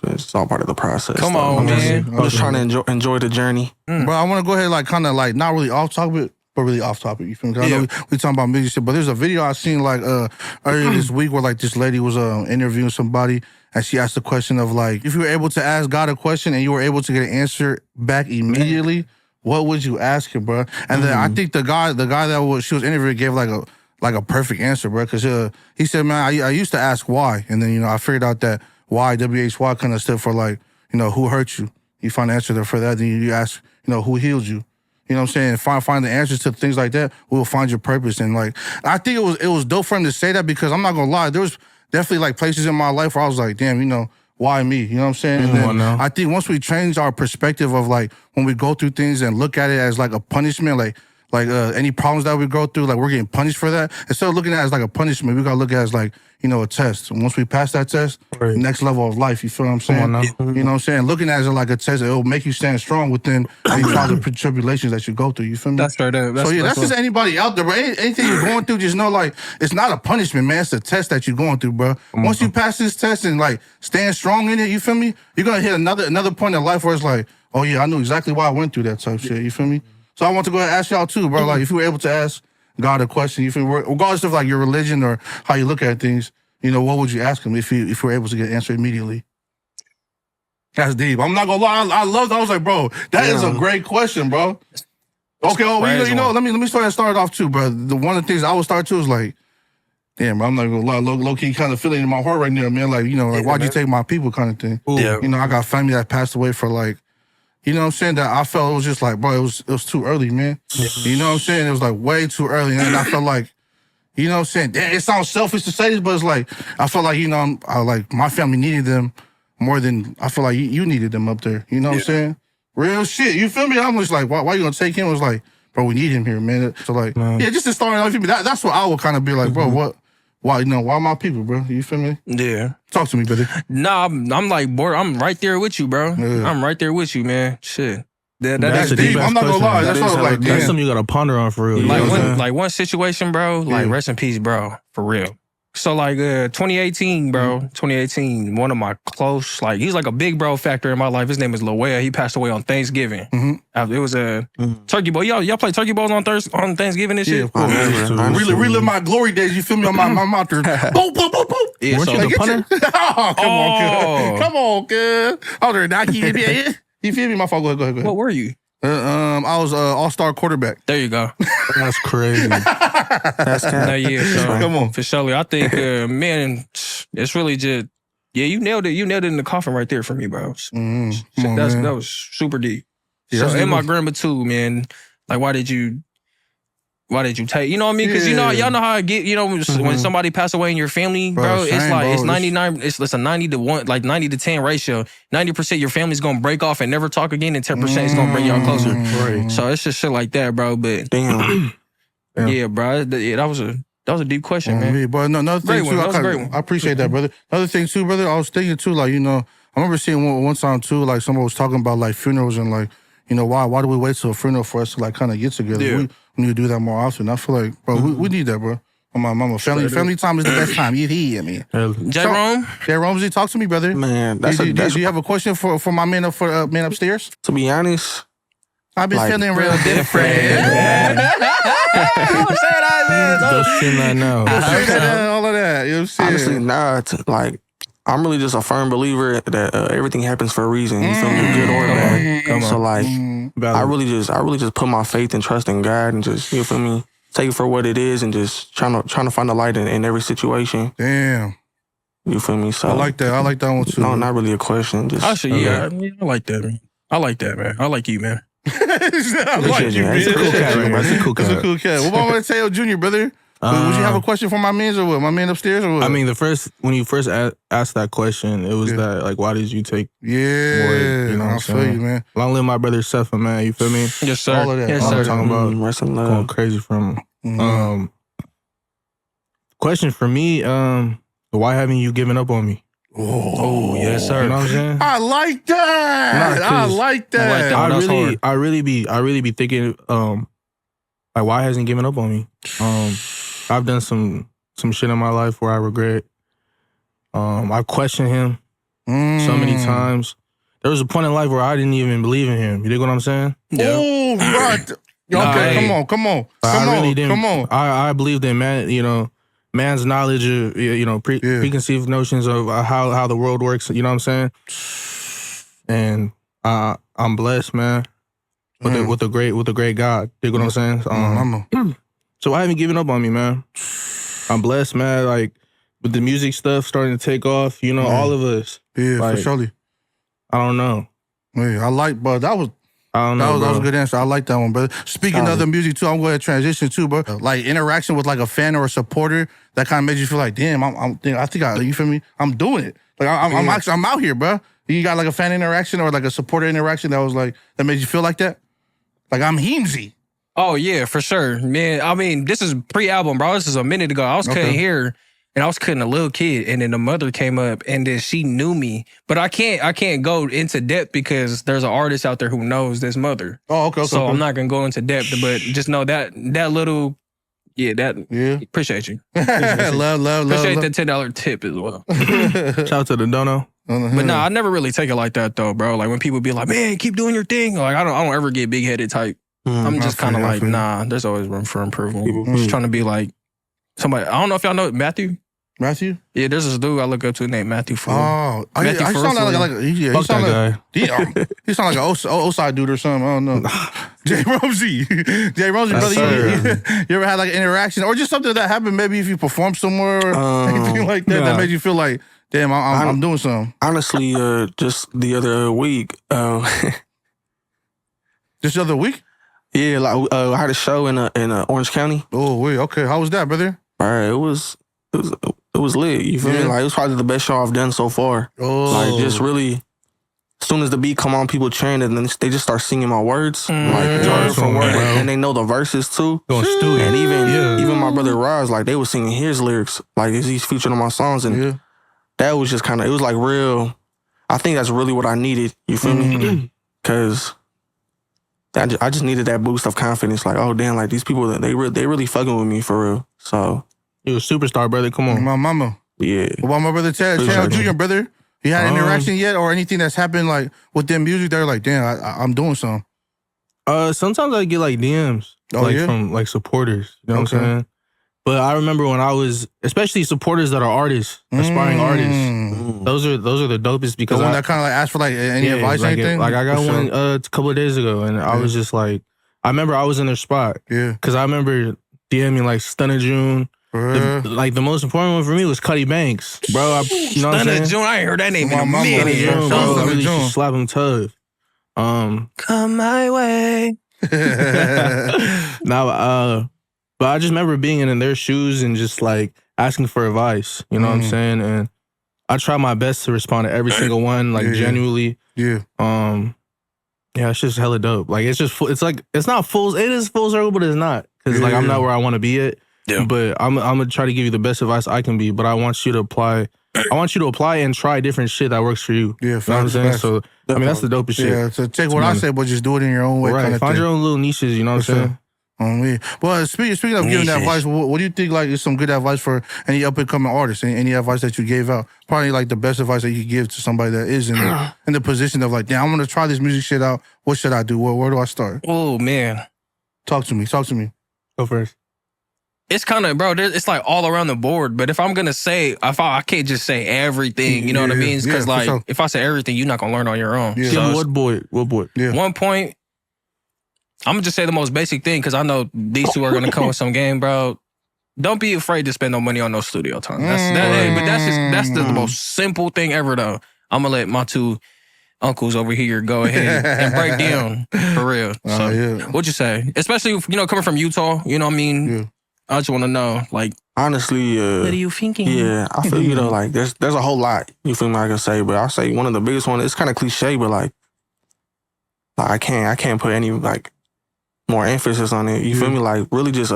it's all part of the process. Come though. on, man. I'm just trying to enjoy the journey. Bro, I want to go ahead, like, kind of like not really off topic, but really off topic. You feel me? 'Cause I know we talking about music shit, but there's a video I seen like earlier this week where like this lady was interviewing somebody, and she asked the question of like, if you were able to ask God a question and you were able to get an answer back immediately, what would you ask him, bro? And then I think the guy that she was interviewing gave like a perfect answer, bro, because he said, man, I used to ask why, and then I figured out that why, WHY, kind of stood for like, who hurt you. You find the answer there for that, then you ask, who healed you. You know what I'm saying? Find the answers to things like that. We will find your purpose. And like, I think it was dope for him to say that, because I'm not gonna lie, there was definitely like places in my life where I was like, damn, why me? You know what I'm saying? And then I think once we change our perspective of like when we go through things and look at it as like a punishment, like any problems that we go through, like we're getting punished for that. Instead of looking at it as like a punishment, we gotta look at it as like, a test. And once we pass that test, next level of life, you feel what I'm saying? Come on now. You know what I'm saying? Looking at it as like a test, it'll make you stand strong within any trials and tribulations that you go through, you feel me? That's right. That's just anybody out there, bro. Anything you're going through, just know like it's not a punishment, man. It's a test that you're going through, bro. Once you pass this test and like stand strong in it, you feel me? You're gonna hit another point in life where it's like, oh yeah, I knew exactly why I went through that type shit. You feel me? So I want to go ahead and ask y'all too, bro. Like if you were able to ask God a question, you feel me? Regardless of like your religion or how you look at things, what would you ask him if you were able to get an answer immediately? That's deep. I'm not gonna lie. I was like, bro, that is a great question, bro. Okay, let me start off too, bro. One of the things I would start too is like, damn, bro, I'm not gonna lie, low key kind of feeling in my heart right now, man. Like, like why'd you take my people kind of thing. Yeah. I got family that passed away for like, you know what I'm saying? That I felt it was just like, bro, it was too early, man. You know what I'm saying? It was like way too early. And I felt like, you know what I'm saying? Damn, it sounds selfish to say this, but it's like, I felt like, like my family needed them more than I feel like you needed them up there. You know what I'm saying? Real shit. You feel me? I'm just like, why you gonna take him? It was like, bro, we need him here, man. So like, just to start off, that's what I would kind of be like, bro, what? Why my people, bro? You feel me? Yeah. Talk to me, buddy. Nah, I'm like, boy, I'm right there with you, bro. Yeah. I'm right there with you, man. Shit. That's That's deep. I'm not gonna lie. That's what I was like, That's damn. something you gotta ponder on for real. Like you know what I'm saying? one situation, bro. Like rest in peace, bro. For real. So like 2018, bro. 2018, one of my close, like he's like a big bro factor in my life. His name is Loea. He passed away on Thanksgiving. It was a turkey bowl. Y'all play turkey bowls on Thanksgiving and shit? Yeah, of course. Relive my glory days. You feel me on my mouth there. Boom, boom, boom, boom. Yeah, Weren't so you the punter? Oh, come on, Oh. kid. Come on, kid. Oh, there, now you feel me? My fault. Go ahead. what were you? I was all-star quarterback. There you go. That's crazy. That's kind No, yeah, so Come on. for sure. I think, man, it's really just, yeah, you nailed it. You nailed it in the coffin right there for me, bro. Come on, man. That was super deep. Yeah, So, that's and good. my grandma too, man. Like, why did you take? You know what I mean? Because you know, Yeah. y'all know how I get. You know, when somebody pass away in your family, bro, it's same, like bro. it's 99. It's a 90 to 1, like 90 to 10 ratio. 90% your family's gonna break off and never talk again, and 10% is gonna bring y'all closer. Right. So it's just shit like that, bro. But Damn. Yeah. yeah, bro, that was a deep question, man. Me, but no, another thing Great too, one. That was a great one. I appreciate that, brother. Another thing too, brother, I was thinking too, like, you know, I remember seeing one time too, like someone was talking about like funerals and like, you know, why do we wait till a funeral for us to like kind of get together? Yeah. We need to do that more often. I feel like, bro, we need that, bro. My mama, family time is the best time. You hear me? J. Rome, Jay Romsey, talk to me, brother. Man, Do you have a question for my man man upstairs? to be honest, I've been Like- feeling real different. Go stream that now. All of that. You know what I'm saying? honestly, not like I'm really just a firm believer that everything happens for a reason. You feel me? Good or bad. Come on. So like, Valid. I really just put my faith and trust in God and just, you feel me, take it for what it is and just trying to find the light in every situation. Damn. You feel me? So I like that. I like that one too. no, not really a question. Just actually, yeah, I like that, man. I like that, man. I like you, man. I like Appreciate you, you. man. It's a cool cat, man. That's a cool That's a cat. cool cat. What about Mateo Jr., brother? Would you have a question for my man or what? My man upstairs or what? I mean, when you first asked that question, it was that like, why did you take? yeah, Boy, you know what I I'm feel saying? you, man. Long live my brother Sefa, man. You feel me? Yes, sir. All of that. Yes, All sir. of that. Talking about rest in going love. crazy from. Mhm. Question for me, why haven't you given up on me? Oh, yes, sir. You know what I'm saying? I like that. Nah, I 'cause like that. I like that. that's hard. I really be thinking, like, why hasn't he given up on me? I've done some shit in my life where I regret. I questioned him so many times. There was a point in life where I didn't even believe in him. You dig what I'm saying? Oh, right. Okay, Nah, come on. I really didn't. Come on. I believed in man's knowledge of preconceived notions of how the world works. You know what I'm saying? And I'm blessed, man, with a great God. Dig what I'm saying? So I haven't given up on me, man. I'm blessed, man. Like with the music stuff starting to take off, all of us. Yeah, Like, for surely. I don't know. Yeah, I like, but that was I don't know. that was a bro. good answer. I like that one, but speaking of the music too, I'm going to transition too, bro. Like interaction with like a fan or a supporter that kind of made you feel like, damn, you feel me? I'm doing it. Like I'm out here, bro. You got like a fan interaction or like a supporter interaction that was like that made you feel like that? Like I'm Heemsy. Oh, yeah, for sure. Man, I mean, this is pre-album, bro. This is a minute ago. I was cutting hair, and I was cutting a little kid, and then the mother came up, and then she knew me. But I can't go into depth because there's an artist out there who knows this mother. Oh, okay. So I'm not going to go into depth, but just know that little, yeah, appreciate you. love. Appreciate the $10 tip as well. Shout out to the dono. But nah, I never really take it like that though, bro. Like when people be like, man, keep doing your thing. Like I don't ever get big-headed type. I'm just I feel kind of you, I like, feel you. nah, there's always room for improvement. I'm just trying to be like somebody. I don't know if y'all know Matthew. Matthew? Yeah, there's this dude I look up to named Matthew Fool. Oh, I Matthew sound Ferguson. like he Fuck sound that like guy. he sound like an Oside dude or something. I don't know. Jay Romsey, Yes, brother. You ever had like an interaction or just something that happened? Maybe if you performed somewhere or anything like that that nah. made you feel like, damn, I'm doing something. Honestly, just the other week, Just the other week? yeah, like I had a show in Orange County. Oh wait, okay. How was that, brother? All right, it was lit. You feel me? Yeah. Like it was probably the best show I've done so far. Oh, Like just really, as soon as the beat come on, people chant and then they just start singing my words, like word for word, and they know the verses too. Going stupid. And even my brother Roz, like they was singing his lyrics, like he's featured on my songs, and yeah. that was just kind of, it was like real. I think that's really what I needed. You feel me? Because I just needed that boost of confidence. Like, oh damn, like these people, they really fucking with me for real. So You a superstar, brother. Come on. My mama. Yeah. What about my brother Taylor Appreciate Jr., brother? You had an interaction yet or anything that's happened like with their music? They're like, damn, I'm doing something. Sometimes I get like DMs, Oh, like yeah? from like supporters. You know what I'm Okay. saying? But I remember when I was, especially supporters that are artists, aspiring artists. Those are the dopest The because one I, that kind of like asked for like any advice or like, anything? like I got For sure. one a couple of days ago, and I was just like, I remember I was in their spot Yeah. because I remember DMing like Stunna June. Like the most important one for me was Cuddy Banks, bro. You know what I'm saying? June, I ain't heard that name My in a mama. minute. Yeah, June, shout out bro. to I really June. used to slap him tough. Come my way. Now, but I just remember being in their shoes and just like asking for advice. You know what I'm saying? And I try my best to respond to every single one, like Yeah. genuinely. Yeah. Yeah, it's just hella dope. Like it's just it's like it's not full. It is full circle, but it's not because like I'm Yeah. not where I want to be at. Yeah. But I'm gonna try to give you the best advice I can be. But I want you to apply. I want you to apply and try different shit that works for you. Yeah, You know what I'm facts, saying? facts. So I mean that's the dopest shit. Yeah, so take what I say, but just do it in your own way. Right. Kind of Find thing. your own little niches. You know what I'm saying? On me. Well, speaking of giving Niches. advice, what do you think like is some good advice for any up and coming artists? Any advice that you gave out? Probably like the best advice that you could give to somebody that is in the position of like, damn, I'm gonna try this music shit out. What should I do? Where do I start? Oh man, Talk to me. Go first. it's kind of it's like all around the board. But if I'm gonna say, I can't just say everything. You know what I Yeah, mean? Because yeah, for like sure. if I say everything, you're not gonna learn on your own. Yeah. So Yeah, what boy? Yeah. one point, I'm gonna just say the most basic thing because I know these two are gonna come with some game, bro. Don't be afraid to spend no money on no studio time. But that's the most simple thing ever, though. I'm gonna let my two uncles over here go ahead and break down for real. So, Yeah. what you say? Especially coming from Utah. You know what I mean? Yeah. I just want to know, like, Honestly, what are you thinking? yeah, I feel you though. Like there's a whole lot you feel me I can say, but I'll say one of the biggest ones. It's kind of cliche, but like I can't put any like more emphasis on it. You feel me? Like really just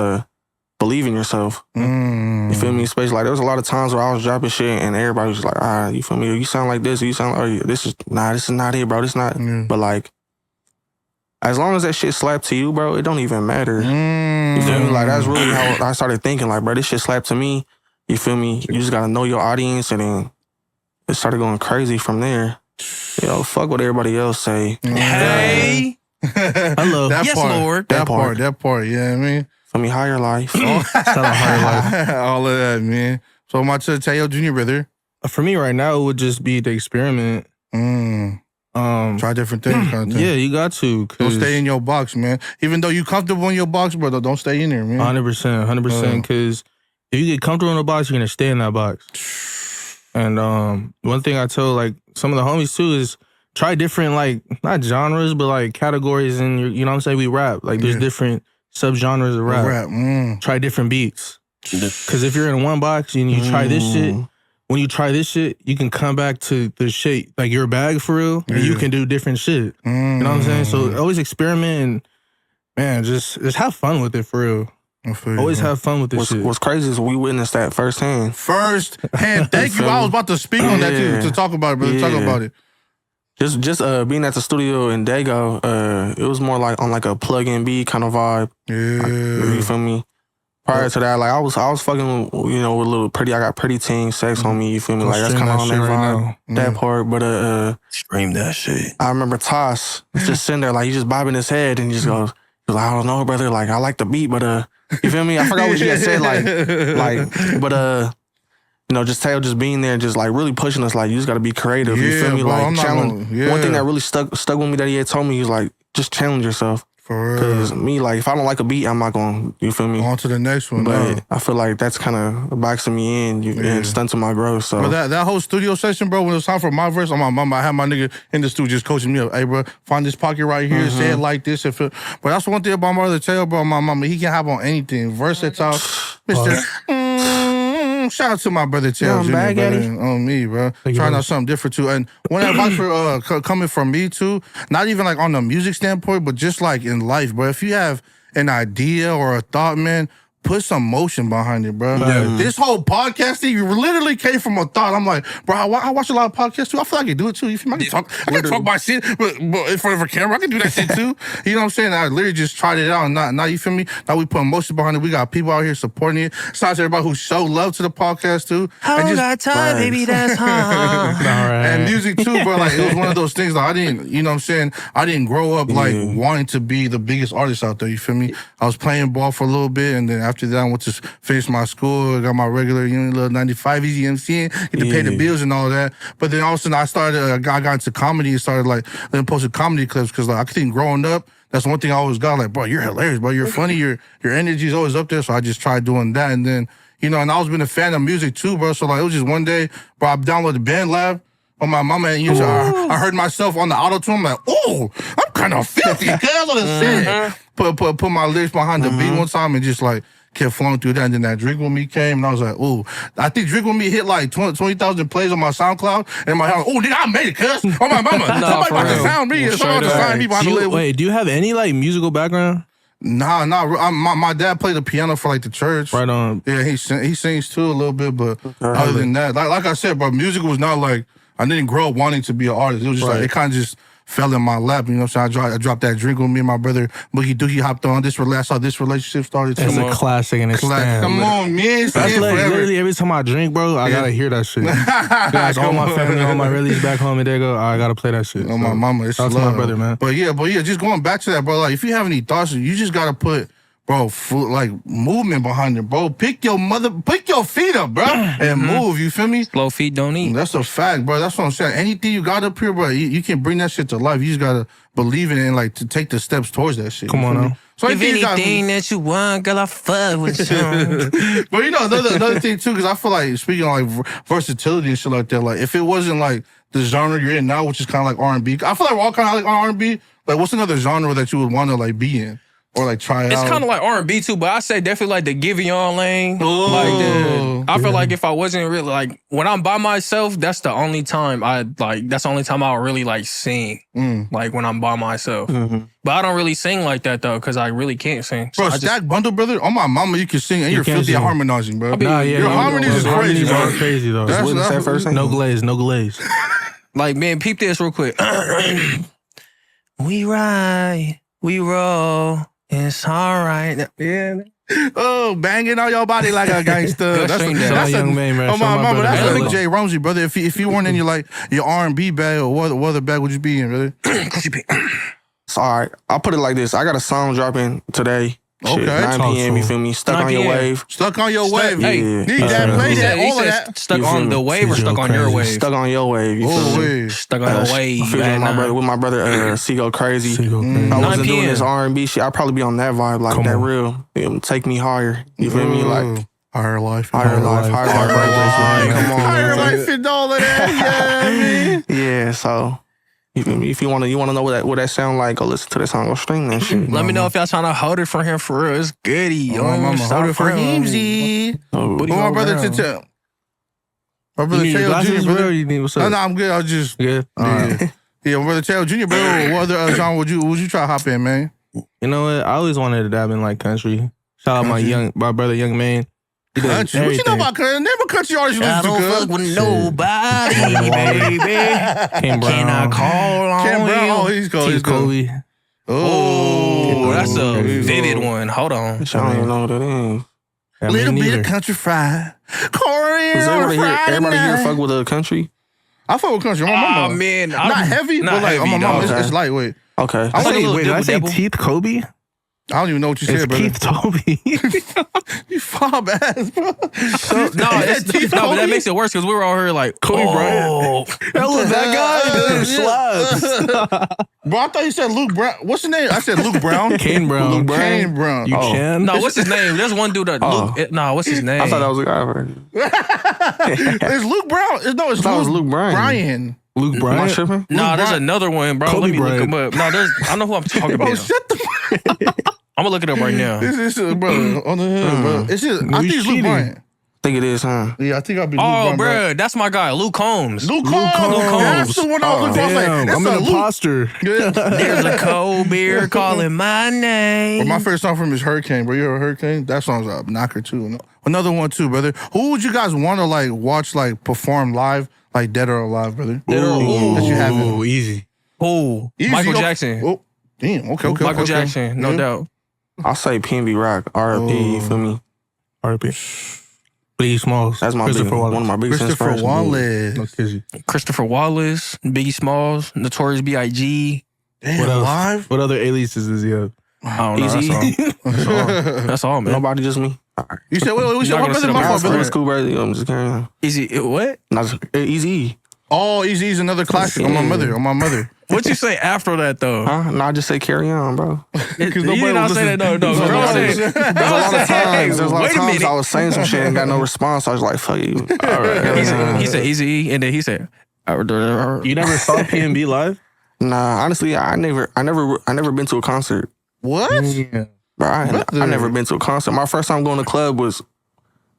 believe in yourself. You feel me? Especially like there was a lot of times where I was dropping shit and everybody was just like, you feel me? You sound like this. You sound like this is not it, bro. This not. But like as long as that shit slap to you, bro, it don't even matter. You feel me? Like that's really how I started thinking. Like, bro, this shit slapped to me. You feel me? You just gotta know your audience, and then it started going crazy from there. Fuck what everybody else say. Hey, Hello. That yes, part, Lord. That part. You know what I mean? Feel me? Higher life. Shout out Higher Life. All of that, man. So my Tayo Jr. brother. For me right now, it would just be the experiment. Try different things, kind of thing. Yeah, you got to. Don't stay in your box, man. Even though you comfortable in your box, brother, don't stay in there, man. 100%. Because if you get comfortable in a box, you're gonna stay in that box. And one thing I tell like some of the homies too is try different like not genres but like categories in your, you know what I'm saying? We rap like there's different subgenres of rap. Try different beats. Because if you're in one box and you try this shit. When you try this shit, you can come back to the shit, like your bag for real, and you can do different shit. You know what I'm saying? So always experiment and, man, just have fun with it for real. Always have fun with this shit. What's crazy is we witnessed that firsthand. Thank you. I was about to speak on that too, to talk about it, brother. Talk about it. Just being at the studio in Dago, it was more like on like a plug-in B kind of vibe. Yeah. You feel me? Prior to that, like I was fucking, with little pretty. I got pretty teen sex on me. You feel me? Like that's kind of on that vibe, that part. But Scream that shit. I remember Toss just sitting there, like he just bobbing his head, and he just goes, I don't know, brother. Like I like the beat, but you feel me? I forgot what you had said, but just Tayo just being there, and just like really pushing us, like you just got to be creative. You feel me? bro, I'm Like not challenge. gonna- One thing that really stuck with me that he had told me, he was like, just challenge yourself. For real. Because me, like, if I don't like a beat, I'm not going to, you feel me? On to the next one. But I feel like that's kind of boxing me in and stunting my growth. So But that whole studio session, bro, when it was time for my verse, I had my nigga in the studio just coaching me up. Hey, bro, find this pocket right here, say it like this. But that's one thing about my other Tayo, bro. My mama, he can have on anything. Versatile. Mr. Shout out to my brother Tayo Jr. bag brother, Eddie. on me, bro. Trying out something different too. And one advice for coming from me too, not even like on the music standpoint, but just like in life, bro. If you have an idea or a thought, man, put some motion behind it, bro. Yeah. This whole podcasting literally came from a thought. I'm like, bro, I watch a lot of podcasts too. I feel like I can do it too. You feel me? I can talk my shit, but in front of a camera, I can do that shit too. You know what I'm saying? I literally just tried it out, and now you feel me? Now we put emotion behind it. We got people out here supporting it. Shout out to everybody who showed love to the podcast too. And got time, baby, that's hard. and music too, bro. Like, it was one of those things. Like, I didn't, you know what I'm saying? I didn't grow up like wanting to be the biggest artist out there. You feel me? I was playing ball for a little bit, and then after that, I went to finish my school. I got my regular little 95 easy MCing, get to pay the bills and all that. But then all of a sudden, I got into comedy and started like posting comedy clips because like I think growing up, that's one thing I always got. Like, bro, you're hilarious, bro. You're funny. Your energy is always up there. So I just tried doing that, and then and I always been a fan of music too, bro. So like it was just one day, bro, I downloaded BandLab on my mama, and I heard myself on the auto-tune. I'm like, oh, I'm kind of filthy. Cause that's what it said. Put my lyrics behind the beat one time and just like kept flowing through that. And then that Drink With Me came, and I was like, oh, I think Drink With Me hit like 20,000 plays on my SoundCloud. And my house, oh, nigga, I made it, cuz. Oh, my mama. Somebody about to sound me. Somebody about to sign me behind the label. Wait, do you have any like musical background? Nah. My dad played the piano for like the church. Right on. Yeah, he sings too a little bit, but other than that, like I said, bro, music was not like, I didn't grow up wanting to be an artist. It was just like, it kind of just fell in my lap, you know what I'm saying? I dropped that Drink With Me, and my brother Boogie Doogie hopped on. That's how this relationship started. It's a classic and it's Come on, man. That's like literally every time I drink, bro, I gotta hear that shit. Guys, all my family, all my release back home, and they go, I gotta play that shit. Oh, my mama, it's that's love. my brother, man. But yeah, just going back to that, bro, like if you have any thoughts, you just gotta put, bro, like movement behind it, bro. Pick your feet up, bro, and move. You feel me? Slow feet don't eat. That's a fact, bro. That's what I'm saying. Anything you got up here, bro, you can bring that shit to life. You just gotta believe in it and like to take the steps towards that shit. Come on now. So if anything that you want, girl, I fuck with you. But another thing too, because I feel like speaking of like versatility and shit like that, like if it wasn't like the genre you're in now, which is kind of like R&B, I feel like we're all kind of like R&B. Like, what's another genre that you would want to like be in? Or like try out. It's kind of like R&B too, but I say definitely like the Giveon lane. Oh, I feel like if I wasn't really like when I'm by myself, that's the only time I'll really like sing. Like when I'm by myself. But I don't really sing like that though, because I really can't sing. Bro, Stack Bundle, brother, on my mama, you can sing and you're filthy at harmonizing, bro. Your harmonies is crazy, bro. Crazy though. That's no glaze. Like, man, peep this real quick. We ride, we roll. It's all right. Yeah. Oh, banging on your body like a gangster. That's a young man, man. Oh, my mama, that's brother. like Jay Ramsey, brother. If you weren't in your R&B bag or what other bag would you be in, brother? So, all right, I'll put it like this. I got a song dropping today. Okay. 9 p.m., you feel me? Stuck on your wave. Stuck on your wave. Hey, need that, play that, all of that. Stuck on the wave or stuck on your wave? Stuck on your wave, you feel me? Stuck on your wave. With my brother, C-Go Crazy. If I wasn't doing this R&B shit, I'd probably be on that vibe, like that real. Take me higher. You feel me? Like higher life. Higher life. Come on. Higher life and all of that. Yeah, yeah, so you feel me? If you wanna know what that sound like, go listen to that song, go stream that shit. Let me know if y'all trying to hold it for him for real. It's goody. Oh, my mama, hold it for him, Z. My brother Tito. My brother Taylor Jr., brother. What's up? No, I'm good. I was just good. Yeah, my brother Taylor Jr., brother. What other genre would you try to hop in, man? You know what? I always wanted to dab in like country. Shout out my brother Young Man. Country? What you know about country? Name a country artist you listen to, I don't fuck with nobody, baby. Ken Brown. Can I call on Ken Brown. you? Oh, he's cool. Keith Colby. Oh, that's a vivid one. Hold on. I don't even know what that is. Little bit of country fried. Corey, everybody here fuck with a country? I fuck with country. My mama. Oh, man. Not heavy, but like, heavy, my mama, okay. it's lightweight. Okay. Wait, did I say Keith Colby? I don't even know what you It's said, brother. Keith Toby. You fob ass, bro. But that makes it worse because we were all here like Kobe Bryant. That was that guy. Slaps. Bro, I thought you said Luke Brown. What's his name? I said Luke Brown. Kane Brown. Luke Kane Brown. You can? No, what's his name? There's one dude that Luke. No, what's his name? I thought that was a guy. It's Luke Brown. No, it's Luke Bryan. Luke Am I Bryant. tripping? No, there's another one, bro. Kobe Let me look Bryant. him up. No, I know who I'm talking about. Oh, shut the fuck. I'm gonna look it up right now. This is bro on the hood, bro. It's just, I think it's Luke cheating. Bryant. think it is, huh? Yeah, I think I'll be. Oh, Luke, bro. bruh, that's my guy, Luke Combs. Luke Combs. That's the one I was looking for. I was like, Damn, that's I'm a an Luke. imposter. Yeah. There's a cold beer calling my name. But my favorite song from him is Hurricane, bro. You heard Hurricane? That song's a knocker too. Another one too, brother. Who would you guys want to like watch like perform live, like Dead or Alive, brother? Dead or Alive. That you haven't. Ooh, easy. Oh, Easy, Michael okay. Jackson. Oh, damn. Okay. Michael okay. Jackson, no Yeah. doubt. I'll say PNB Rock, RIP, you feel me? R.I.P. Biggie Smalls. That's my Christopher Wallace. one of my biggest Christopher inspirations. Wallace. No kizzy. Christopher Wallace, Biggie Smalls, Notorious B.I.G. Damn, What else? live? What other aliases does he have? I don't know. Easy. That's all. That's all, man. Nobody, just me. You said, wait, You're said not what, gonna brother? sit My up fault, here brother. School, brother. I'm just carrying on. Easy. What? Easy. Oh, Easy's another classic. On my mother. What you say after that though? Huh? No, I just say carry on, bro. You nobody did not was say that. No, listening. bro. Nobody Say- was- bro There's a lot of said, times. There's a lot of wait a times minute. I was saying some shit and got no response. I was like, "Fuck you." All right. He said Easy, and then he said, You never saw PNB live? Nah, honestly, I never been to a concert. What? Yeah. Bro, I never been to a concert. My first time going to club was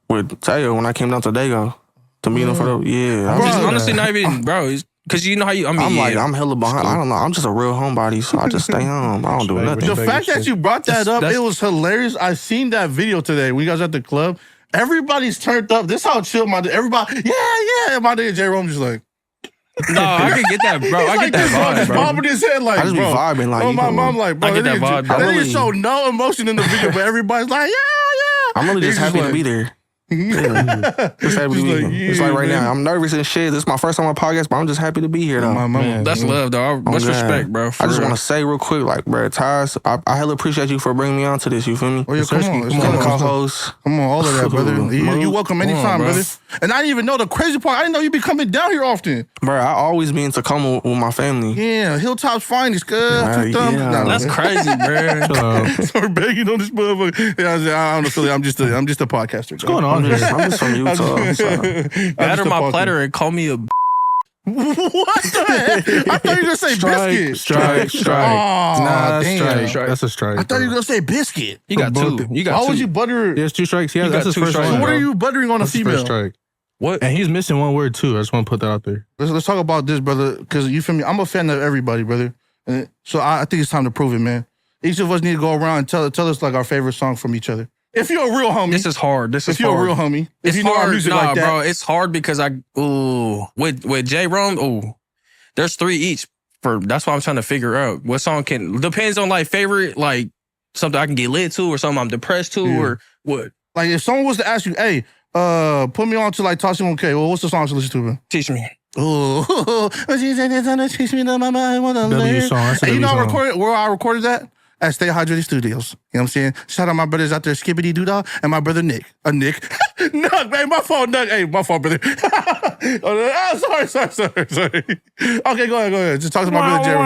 with Tayo when I came down to Dago to meet him for the It's honestly not even, bro. Because you know how you. I mean, I'm like, yeah. I'm hella behind. I don't know. I'm just a real homebody, so I just stay home. I don't do nothing. The fact that you brought that up, that's- it was hilarious. I seen that video today. We guys at the club. Everybody's turned up. This how chill my everybody. Yeah. My nigga J. Rome just like. No, I can get that, bro. I get that vibe, Just bro. bobbing his head like, I just be bro. vibing, like, Oh, you my know, mom like, bro. I get that vibe, bro. They didn't Really- show no emotion in the video, but everybody's like, yeah. I'm really just He's happy to like- be there. Yeah. Just happy to be like, here. It's yeah, like right man. now, I'm nervous and shit. This is my first time on a podcast, but I'm just happy to be here though. My mama. That's love, dog. Much Oh, God. respect, bro. I just want to say real quick, like, bro, Taz, I hella appreciate you for bringing me on to this. You feel me? Oh, yeah, come on. Come on, co-host. Come on, all of that, brother. You welcome anytime, bro. brother. And I didn't even know the crazy part. I didn't know you be coming down here often. Bro, I always be in Tacoma with my family. Yeah, Hilltop's finest, cuz. Right, Two thumbs. yeah. Nah, That's man. crazy, bro. Start begging on this motherfucker. Yeah, I said, I don't know, Philly. I'm just a podcaster. What's going on I'm here? just from Utah. So. Batter my platter and call me a. What the heck? I thought you were gonna say biscuit. Strike. Oh, Nah, that's damn. strike. That's a strike. I thought you were gonna say biscuit. You got two. You got Why two. would you butter? He has 2 strikes. Yeah, You that's got his 2 first strikes. one. What bro. are you buttering on a That's his first female? strike. What? And he's missing one word too. I just want to put that out there. Let's talk about this, brother, because you feel me. I'm a fan of everybody, brother. And so I think it's time to prove it, man. Each of us need to go around and tell us like our favorite song from each other. If you're a real homie, This is hard. This is if you're hard. a real homie, if It's you know our hard, music nah, like that, bro. It's hard because with J Rome, there's 3 each. That's what I'm trying to figure out. What song depends on like favorite, like something I can get lit to, or something I'm depressed to, Yeah. or what. like if someone was to ask you, hey, put me on to like Tossing Okay, well, what's the song to listen to, man? Teach me. Oh, teach me the mama I wanna W learn. song. That's a And you W know I song. recorded where I recorded that? At Stay Hydrated Studios. You know what I'm saying? Shout out my brothers out there, Skippity Doodah, and my brother Nick. Nick. Nug, man, my fault, Nug. Hey, my fault, brother. Sorry. Okay, go ahead. Just talk to my brother Jerry.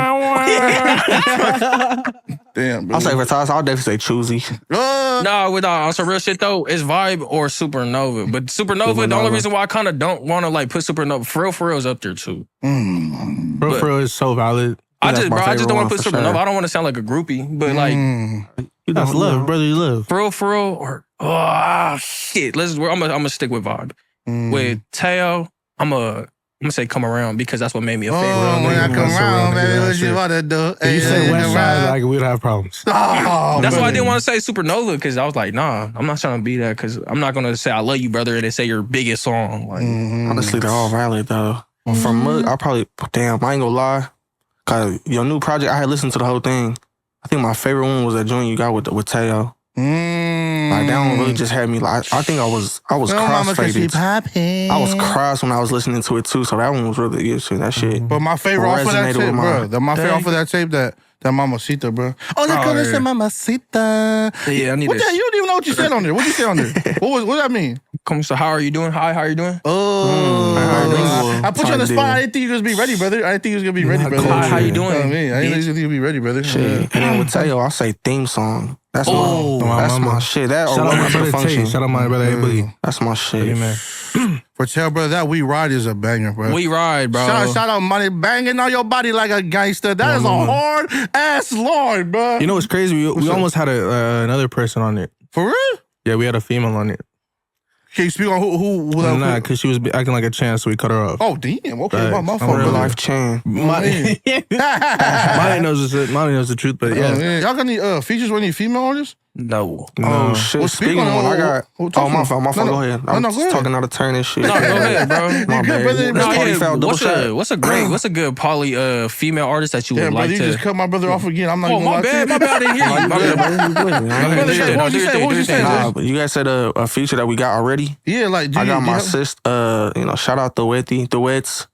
Damn, bro. I'll say for Taz, I'll definitely say choosy. No, on some real shit though, it's Vibe or Supernova. But Supernova, the only reason why I kind of don't want to like put Supernova, for real is up there too. Bro, for real, is so valid. I that's just my don't favorite want to one put for Supernova. sure. I don't want to sound like a groupie, but like That's love, brother. You love. for real, or shit. I'm gonna stick with Vibe. With Teo, I'm gonna say Come Around because that's what made me a fan. Oh, when I come That's around, around, baby, nigga, what that's you it. want to do? If you say West Side, like we'd have problems. Oh, That's why I brother. didn't want to say Supernova because I was like, nah, I'm not trying to be that because I'm not gonna say I love you, brother, and then say your biggest song. Like, Honestly, they're all valid though. For Mug, I ain't gonna lie. Cause your new project, I had listened to the whole thing. I think my favorite one was that joint you got with Teo. Like that one really just had me like I think I was crossfaded. I was cross when I was listening to it too, so that one was really good shit. That shit. But my favorite off of that Resonated tape, with bro. mine. My favorite off of that tape, that Mamacita, bro. Oh, that girl that yeah. said Mamacita. yeah, I need What the hell? to. You don't even know what you said on there. What you say on there? What that mean? Come so how are you doing? Hi, how are you doing? Oh, I put you on the spot. I didn't think you was gonna be ready, brother. I didn't think you was gonna be ready, brother. Hi, how you doing? I didn't think you was gonna be ready, brother. Shit. And then with Teo, I say theme song. That's Oh, my shit. That or Shout out my Welcome to the brother Tay. Function. Shout out my brother A Boogie. That's my shit. Amen. For Tell Brother, that We Ride is a banger, bro. We ride, bro. Shout out money banging on your body like a gangster. That is a hard ass line, bro. You know what's crazy? We almost had another person on it. For real? Yeah, we had a female on it. Can you speak on who Nah, because she was acting like a chance, so we cut her off. Oh damn! Okay, Facts. my I'm fault. real Real brother. life Chan. Monty knows the truth, but Oh, yeah. man. Y'all got any features with any female artists? No. Oh shit! Well, speak Speaking on of, it. I got. Talk Oh my on it. fault. My fault. No, Go no. ahead. No, I'm no, just go ahead. talking out of turn and shit. No, go ahead, bro. My You good, bad. brother? That's No, Party yeah, Foul double shot. What's a good poly female artist that you Yeah, would brother, like you to? just cut my brother off again. I'm not Oh, even gonna my lie to bad, you. my bad. I didn't hear you. My Good, bad. bro. You good, man. Brother, do your yeah, thing, what was do you your saying? What was you thing, saying? do your Nah, but you guys said a feature that we got already. Yeah, like I got my sis. Shout out the Wets.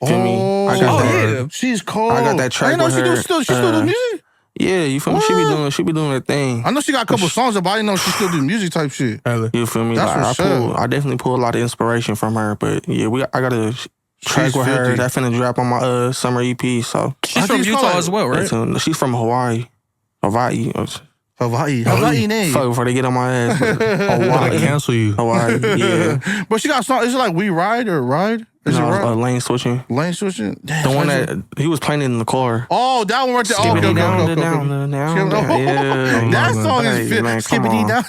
Feel me? I got that. yeah. She's cold. I got that track I didn't know with she her. still do music. Yeah, you feel me? She be doing her thing. I know she got a couple songs, but I didn't know she still do music type shit. Hella. You feel me? That's Like, what's up. I definitely pull a lot of inspiration from her. But yeah, I got a track She's with her filthy. that finna drop on my summer EP. So She's I from think it's Utah called- as well, right? she's from Hawaii. Hawaii name. Fuck before they get on my ass. but Gotta Hawaii. cancel you. Hawaii. Yeah. But she got a song. Is it like We Ride or Ride? Is it No, Ride? lane switching. Lane switching. Damn, The one that's that he was playing it in the car. Oh, that one right there. Oh, okay, okay, okay, okay. Yeah. That song is Hey, man, come skippity on. down.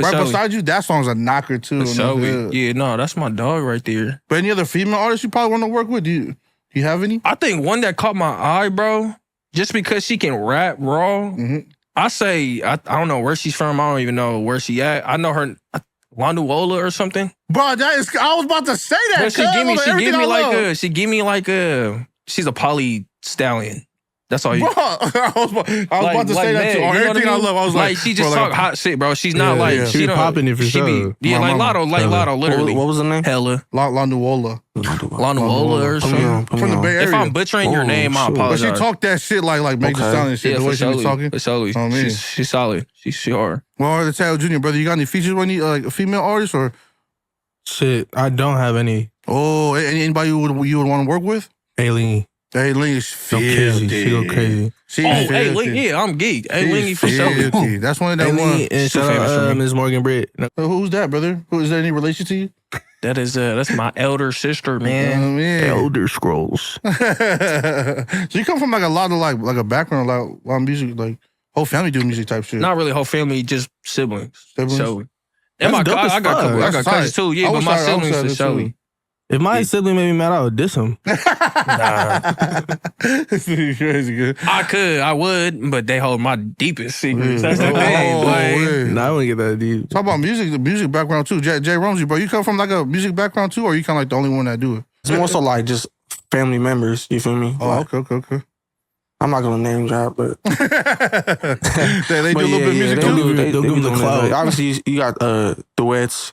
Right sure. beside you, that song's a knocker too. So No, yeah, no, that's my dog right there. But any other female artists you probably want to work with? Do you have any? I think one that caught my eye, bro, just because she can rap raw. Mhm. I say I don't know where she's from. I don't even know where she at. I know her Lanuola or something. Bro, that is. I was about to say that. But she give me like she's a poly stallion. That's all you. Bro, I was about to say that too. On you know what everything I mean? love, I was like, she just bro, talk hot shit, bro. She's not Yeah, like yeah. she She be don't- popping it for she be- sure. Yeah, My like mama. Lotto, literally. What was the name? Hella La Nuola Lanuola or Put me on, something. put from me the on. Bay Area. If I'm butchering your Oh, name, I shoot. But apologize. she talked that shit like make the Okay. sound and shit. Yeah, the way for she was solely. talking. For solely. Oh, man. She's solid. She hard. Well, the Taylor Jr. brother, you got any features with any like female artists or Shit, I don't have any anybody you would want to work with? alien. Hey, Ling is Go crazy. She go filthy. crazy. She Oh, filthy. hey, Ling, yeah, I'm geek. Hey, She's Lingy for sure. filthy. That's one of them Alien ones. and Too shout famous for out me. Ms. Morgan Britt. No, Who's that, brother? Who is there any relation to you? That's my elder sister, man. Yeah. Elder Scrolls. So you come from like a lot of like a background, like a lot of music, like whole family do music type shit. Not really whole family, just siblings. Siblings? So, and my That's dope as I got a fuck. couple, I got That's cousins tight. too. Yeah, I but wish my I was siblings that for too. Shelly. If my sibling made me mad, I would diss him. This is crazy good. I would, but they hold my deepest secrets. That's the thing, boy. yeah. Nah, I wouldn't get that deep. Talk about music, the music background too. Jay Ramsey, bro, you come from like a music background too, or you kind of like the only one that do it? It's more so like just family members. You feel me? Oh, Like, okay. I'm not gonna name drop, but they do a But little bit of music they too. do. They They'll be give them doing the that. clout. Obviously, you got duets.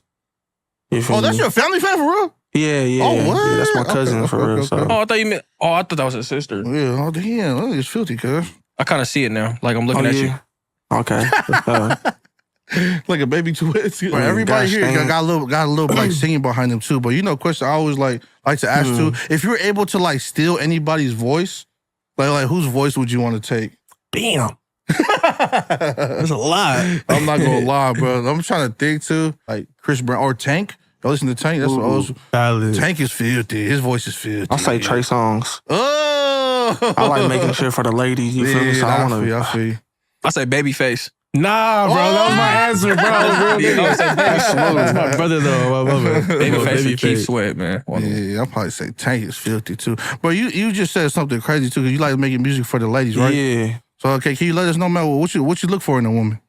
You feel Oh, that's me? your family fan for real? Yeah. Oh, what? Yeah, that's my cousin Okay, for real. okay, So. okay. Oh, I thought you meant. Oh, I thought that was a sister. Yeah. Oh damn, that is filthy, cuz. I kind of see it now. Like I'm looking Oh, at you. yeah. Okay. Like a baby twist. But everybody gosh here dang. got a little like singing behind them too. But you know, question I always like to ask too. If you're able to like steal anybody's voice, like whose voice would you want to take? Damn. That's a lot. I'm not gonna lie, bro. I'm trying to think too. Like Chris Brown or Tank. Y'all listen to Tank? That's what I was. Valid. Tank is filthy. His voice is filthy. I'll say Trey Songz. Oh, I like making shit for the ladies. You feel me? So I I want to. feel. I say Babyface. Nah, bro, that was my answer, bro. Real Yeah, I nigga. said That's my brother, though. My brother. Babyface and Keith Sweat, man. Yeah, I'll probably say Tank is filthy too. But you just said something crazy too, because you like making music for the ladies, right? Yeah. So okay, can you let us know, man, what you look for in a woman?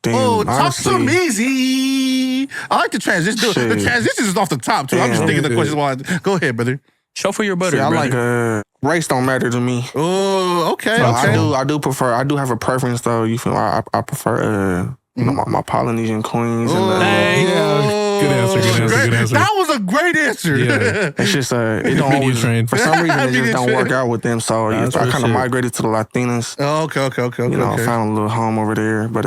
Damn, Oh, talk honestly, some easy. I like the transition. The Shit. transition is off the top too. I'm just Damn. thinking the questions while go ahead, brother. Show for your butter, See, I like brother. race don't matter to me. Oh, okay. So okay. I do have a preference though. You feel I prefer you know my Polynesian queens and Hey. Oh, Good answer, good answer, great. good answer. That was a great answer. Yeah. it's just it don't Media always train. for some reason it Media just don't train. work out with them. So That's I real kind of shit. migrated to the Latinas. Oh, okay. You know, I okay. found a little home over there. But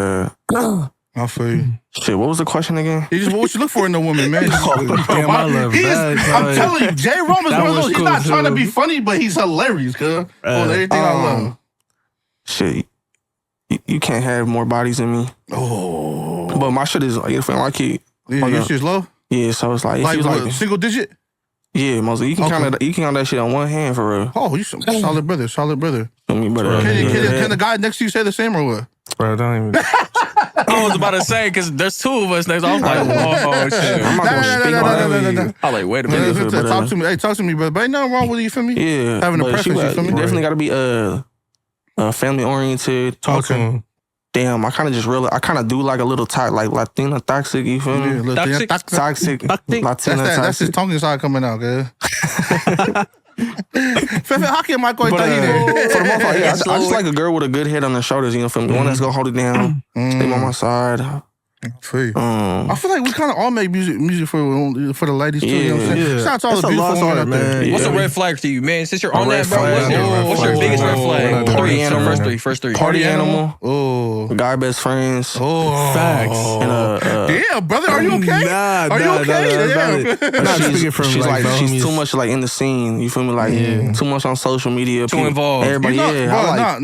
I feel you. shit, what was the question again? You just what you look for in a woman, man. Damn, I love He's- that. I'm telling you, Jay Rome is That one of was those. He's cool, not trying to too. be funny, but he's hilarious, cuz. On everything I love. Shit, you can't have more bodies than me. Oh, But my shit is like, you feel like it. your shit's low. Yeah, so it's like if Like, you what, like single digit. yeah, mostly you can Okay. count that shit on one hand for real. Oh, you some solid brother. Feel me? But Can yeah. the guy next to you say the same or what? Bro, don't even. I was about to say because there's two of us next. I was like, oh shit. I'm not gonna speak on that. no. I like, wait a Yeah, minute. Yeah, but, talk to me. Hey, talk to me, brother. But ain't nothing wrong with you, feel me? Yeah, Having a but preference, you feel me? definitely got to be family oriented. Talk to him. Damn, I kind of just realized I kind of do like a little like Latina toxic. You feel me? Look, Toxic? Toxic, Latina That's his toxic. tongue side coming out, good. How can Michael But, thought he did? for the most part, yeah, Yes, I just Lord. like a girl with a good head on her shoulders. You know, from the one that's gonna hold it down, stay by my side. Free. I feel like we kind of all make music for the ladies too. You know what I'm saying? Yeah. Shout out to all That's the a beautiful lost women art, out there. man. What's a Yeah. red flag to you, man? Since you're on red that, bro, flag. what's your biggest red flag? Party Three. So animal. first three. Party animal, Oh. guy best friends, Facts. and Yeah, brother, are you okay? Nah, Are you okay? that's Yeah. valid. I'm not speaking from she's like, she's homies. too much like in the scene. You feel me? Like too much on social media. Too involved. Everybody, You know, yeah. bro,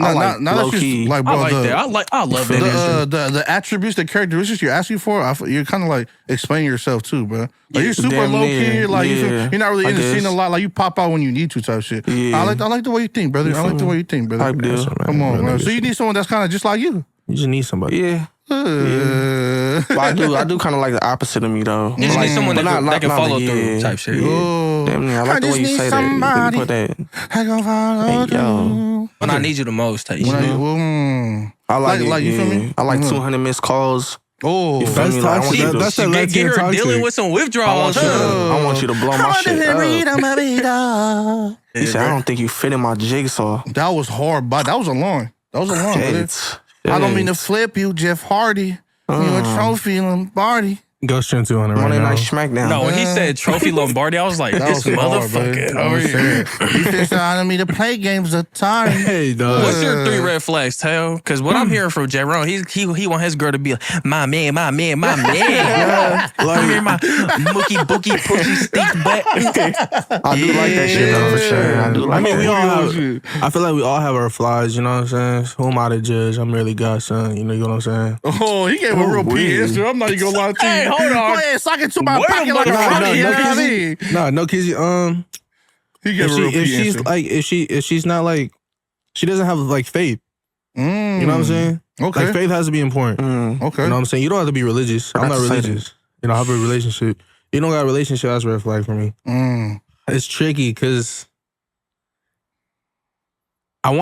I like now low that's key. just like, I bro, like that. I love that answer. the attributes, the characteristics you're asking for, you're kind of like explaining yourself too, bro. Like you're super Damn low near, key, like yeah, you're not really I in the scene guess. a lot. Like you pop out when you need to, type shit. Yeah. I like the way you think, brother. I like the way you think, brother. Type deal. Come on, Real man. nigga So you shit. need someone that's kind of just like you. You just need somebody. Yeah. But I do kind of like the opposite of me though. You just Like, need someone but that can follow through yeah. type shit. Oh, Damn, I like the way you just say need that. You somebody. put that. I gonna follow Hey, yo. through. When I need you the most, Taste. When I- I like, Like, it, you feel yeah. me? I like Mhm. 200 missed calls. Oh, You feel That's me? Like, I want toxic. you to, That's that Get Latino her toxic. dealing with some I withdrawals. want you to blow my shit up. He said, I don't think you fit in my jigsaw. that was hard, but that was a line. That was a line, brother. Shit. I don't mean to flip you, Jeff Hardy. You a trophy Lombardi. Go straight to on it right Monday now. Night Smackdown. No, when he said Trophy Lombardi, I was like, That this was hard, motherfucker brother. over here. You fixed on me to play games Atari. Hey, dog. What's your three red flags, Tail? Because what I'm hearing from Jerome, he want his girl to be like, my man, my man, my man. Come here, my mookie, bookie, pushy, stink butt. I do like that shit though, for sure. I do like I mean, that. we all have. I feel like we all have our flaws. You know what I'm saying? Who am I to judge? I'm really God, son. You know what I'm saying? Oh, he gave a real P weird. answer. I'm not even gonna lie to you. Hey, hold on. Go ahead, sock it to my Wait a pocket like a minute. rocket. You know what I kizzy. mean? No, kizzy. He gave If a real she, if P she's answer. like, if she's not like, she doesn't have like faith. You know what I'm saying? Okay. Like faith has to be important. Okay. You know what I'm saying? You don't have to be religious. I'm Forgot not to say religious. You know, I have a relationship. You don't got a relationship, that's a red flag for me. It's tricky because I you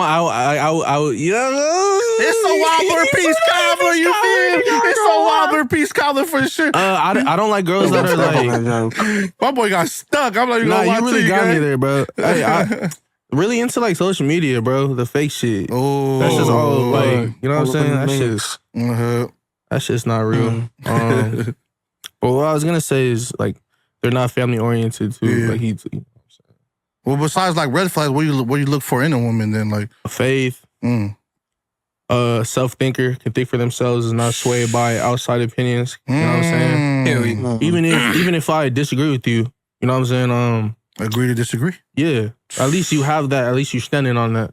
know. It's a Wilder Peace Cobbler, you feel? It's a Wilder Peace Cobbler for sure. I don't like girls that are like. My boy got stuck. I'm not even Nah, gonna lie you to really you, got guys. me there, bro. Hey, I really into like social media, bro. The fake shit. Oh, That's just all like, you know what I'm saying? That shit's Uh-huh. that shit's not real. But what I was gonna say is like they're not family oriented too. Yeah. Like he Well, besides like red flags, what you look for in a woman then? Like, faith, self-thinker, can think for themselves, is not swayed by outside opinions. You know what I'm saying? Hell yeah. Even if I disagree with you, you know what I'm saying? Agree to disagree. Yeah. At least you have that. At least you're standing on that.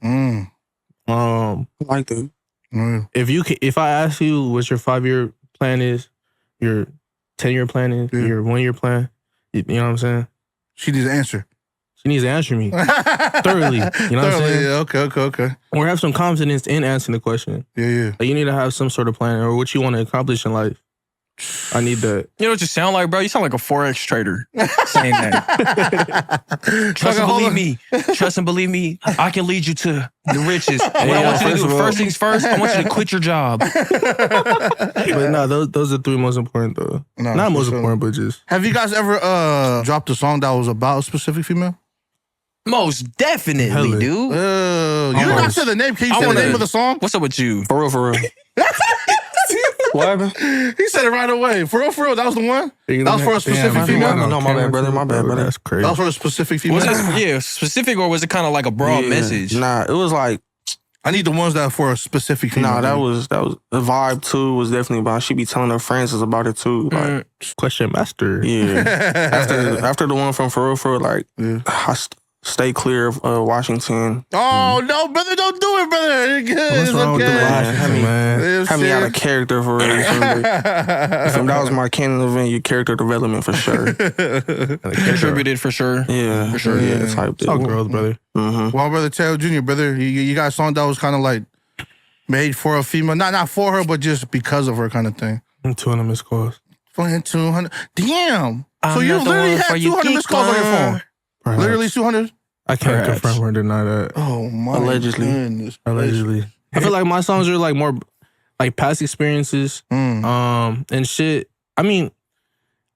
I like that. If I ask you what your 5-year plan is, your 10-year plan is, your 1-year plan, you know what I'm saying? She needs an answer. She needs to answer me thoroughly. You know what I'm saying? Yeah, okay. Or have some confidence in answering the question. Yeah. Like you need to have some sort of plan or what you want to accomplish in life. I need that. You know what you sound like, bro? You sound like a Forex trader saying that. Trust and believe me. Trust and believe me. I can lead you to the riches. What I want you to do, first things first, I want you to quit your job. But no, those are 3 most important though. No, Not for most sure. important, but just Have you guys ever dropped a song that was about a specific female? Most definitely, Hella. dude. You did not say the name. Can you I say the wanna- name of the song? What's up with you? For real. What happened? He said it right away. For real. That was the one? That was for a specific Damn, female? No, my bad, brother. My bad, brother. That's crazy. That was for a specific female? Was it specific or was it kind of like a broad Yeah. message? Nah, it was like I need the ones that are for a specific female. nah. That was the vibe too. Was definitely about. She be telling her friends about it too. Like Question master. yeah. After the one from For Real, like I stay clear of Washington. Oh, no, brother, don't do it, brother. It's good. What's It's wrong with the okay. Washington, man? Had me out of character for real. You feel me? That was my canon event. Your character development for sure. Contributed for sure. Yeah, for sure. Yeah, type It's all growth, brother. Mm-hmm. Well, brother Taylor Jr., brother, you got a song that was kind of like made for a female? Not for her, but just because of her kind of thing. 200 missed calls. 200. Damn. So I'm you not the literally one had for you, 200 missed calls on your phone. Perhaps. Literally 200? I can't Perhaps. confirm or deny that. Oh, my Allegedly. goodness. Allegedly. I feel like my songs are like more like past experiences and shit. I mean,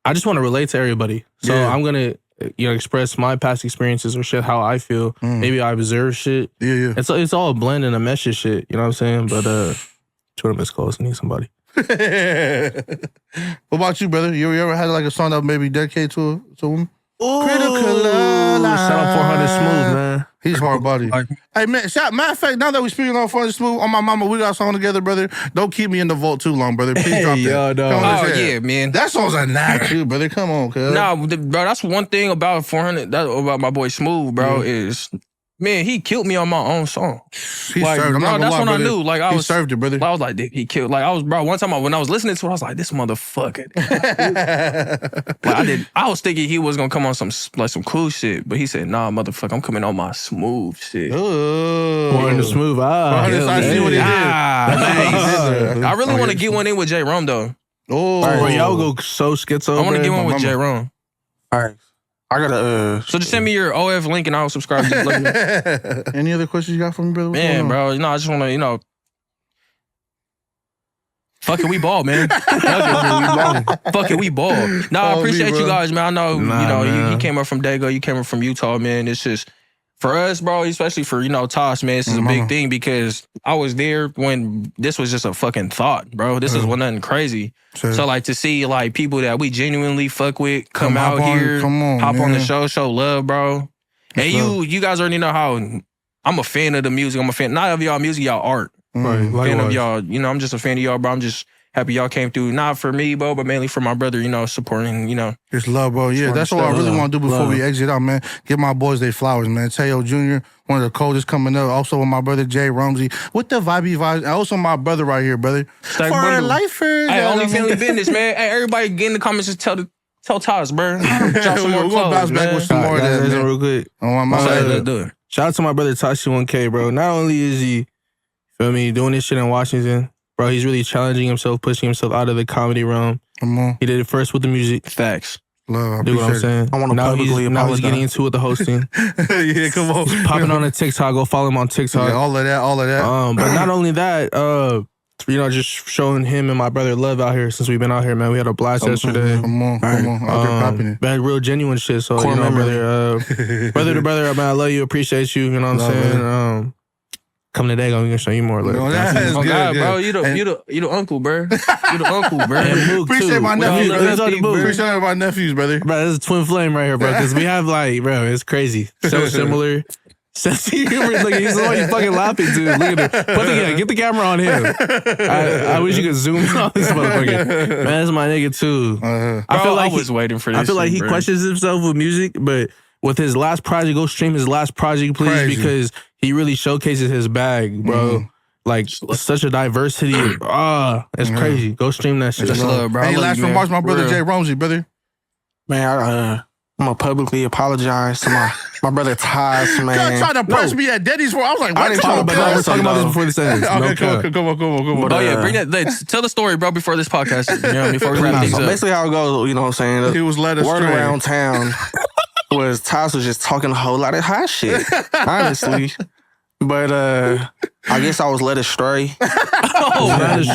I just want to relate to everybody. So Yeah. I'm going to express my past experiences or shit, how I feel. Maybe I observe shit. Yeah. It's all a blend and a mesh of shit. You know what I'm saying? But 200 missed calls. I need somebody. What about you, brother? You ever had like a song that maybe dedicated to a woman? Critical love. Shout out 400 Smooth, man. He's hard body. Like- Hey, man, matter of fact, now that we're speaking on 400 Smooth, on my mama, we got a song together, brother. Don't keep me in the vault too long, brother. Please drop that. yo, dog. Come on, Oh let's hear yeah, it. man. That song's a knack too, brother. Come on, cuz. Nah, bro, that's one thing about 400. That about my boy Smooth, bro. Is man, he killed me on my own song. He like, served. I'm bro, not gonna that's lie, when I brother. knew. Like I He was, served it, brother. I was like, he killed. Like I was, bro. One time when I was listening to it, I was like, this motherfucker. Like I was thinking he was gonna come on some cool shit, but he said, nah, motherfucker, I'm coming on my smooth shit. Ooh. 400 Smooth. 400, I see what he did. Nice. I really Oh, want to yeah. get one in with J Rum though. Oh, Bro, y'all go so schizo. I want to bro. get one with mama. J Rum. All right. I gotta So just send me your OF link and I'll subscribe. Just let me know. Any other questions you got for me, brother? What's going Man, on? bro, I just want to, fuck it, we ball, man. Fuck it, we ball. Nah, I Oh, me, appreciate bro. you guys, man. I know, Nah, you man. came up from Dago, you came up from Utah, man. It's just, for us, bro, especially for, Toss, man, this is a Mama. big thing because I was there when this was just a fucking thought, bro. This is nothing crazy. Sure. So, like, to see, like, people that we genuinely fuck with come Come out hop on- here, come on, hop on the man. show love, bro. That's And you guys already know how I'm a fan of the music. I'm a fan, not of y'all music, y'all art. Right, Fan likewise. of y'all. I'm just a fan of y'all, bro. I'm just happy y'all came through. Not for me, bro, but mainly for my brother, supporting, It's love, bro. Yeah, that's what I really want to do before we exit out, man. Give my boys their flowers, man. Teo Jr., one of the coldest coming up. Also with my brother Jay Rumsey. With the vibey vibes. And also my brother right here, brother. Stack For bundle. lifers. Hey, you know only what I mean? family business, man. Hey, everybody get in the comments and tell Toss, bro. Drop some more We're gonna bounce clothes, back man. with some more of Guys, that, listen man. real quick. On my Say, side. let's do it. Shout out to my brother Tashi 1K, bro. Not only is he, feel me, doing this shit in Washington, bro, he's really challenging himself, pushing himself out of the comedy realm. Come on. He did it first with the music. Facts. Love, I Do what I'm appreciate saying? I wanna now publicly now he's getting apologize. into it with the hosting. it. Yeah, come on. Popping on the TikTok. Go follow him on Yeah, TikTok. all of that. But not only that, just showing him and my brother love out here since we've been out here, man. We had a blast yesterday. Come on. Out there popping it. Man, real genuine shit. So, Core memory. brother to brother, man, I love you, appreciate you. You know what I'm Love saying? Come today, I'm gonna show you more. No, that's Oh good, God, good. bro, you And- the uncle, bro. You the uncle, bro. And Mook, Appreciate too. my Well, nephews, he's brother. on the Mook. Appreciate my nephews, brother. Bro, this is twin flame right here, bro. Because we have bro, it's crazy. So similar. Sense of humor. Look, he's the one you fucking laughing to. Look at him. Get the camera on him. I wish you could zoom in on this motherfucker. Man, that's my nigga too. I feel like I was waiting for this. I feel like shit, he bro. questions himself with music, but with his last project, go stream his last project, please, Crazy. because he really showcases his bag, bro. Like such a diversity. It's crazy. Go stream that shit. That's love, bro. I Any love last you, man. remarks, my brother Real. Jay Rumsey, brother? man, I'm gonna publicly apologize to my brother Tosh, God man. tried to press me at Daddy's for. I was like, I what? didn't Come try on, to But no, we're cuz. talking about this before this ends. No Okay, cap. come on. But, Oh yeah, bring that. Tell the story, bro, before this podcast. Before we wrap things So up. basically how it goes, you know what I'm saying? He was led Word astray. around town was Tosh was just talking a whole lot of hot shit, honestly. But I guess I was led astray. Oh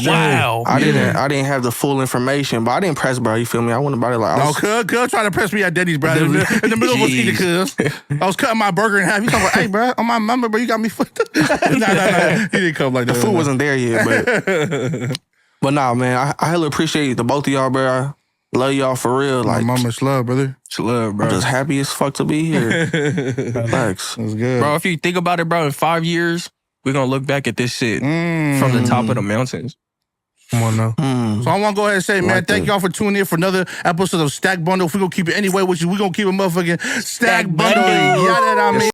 wow. I didn't have the full information, but I didn't press, bro. You feel me? I went about it like I No, was, cuz trying to press me at Daddy's, bro. In the middle of us eating, cuz. I was cutting my burger in half. He talking about, hey, bro, on my mama, bro, you got me fucked up. Nah. He didn't come like that. the food wasn't there yet, but nah, man. I hella appreciate the both of y'all, bro. I love y'all for real. My Like, mama's love, brother. It's love, bro. I'm just happy as fuck to be here. Thanks. That's good. Bro, if you think about it, bro, in 5 years, we're gonna look back at this shit from the top of the mountains. Come on now. So I want to go ahead and say, man, Like thank that. y'all for tuning in for another episode of Stack Bundle. If we're going to keep it anyway with you, we're going to keep it motherfucking Stack Bundle. Bundle. Yeah, that I mean.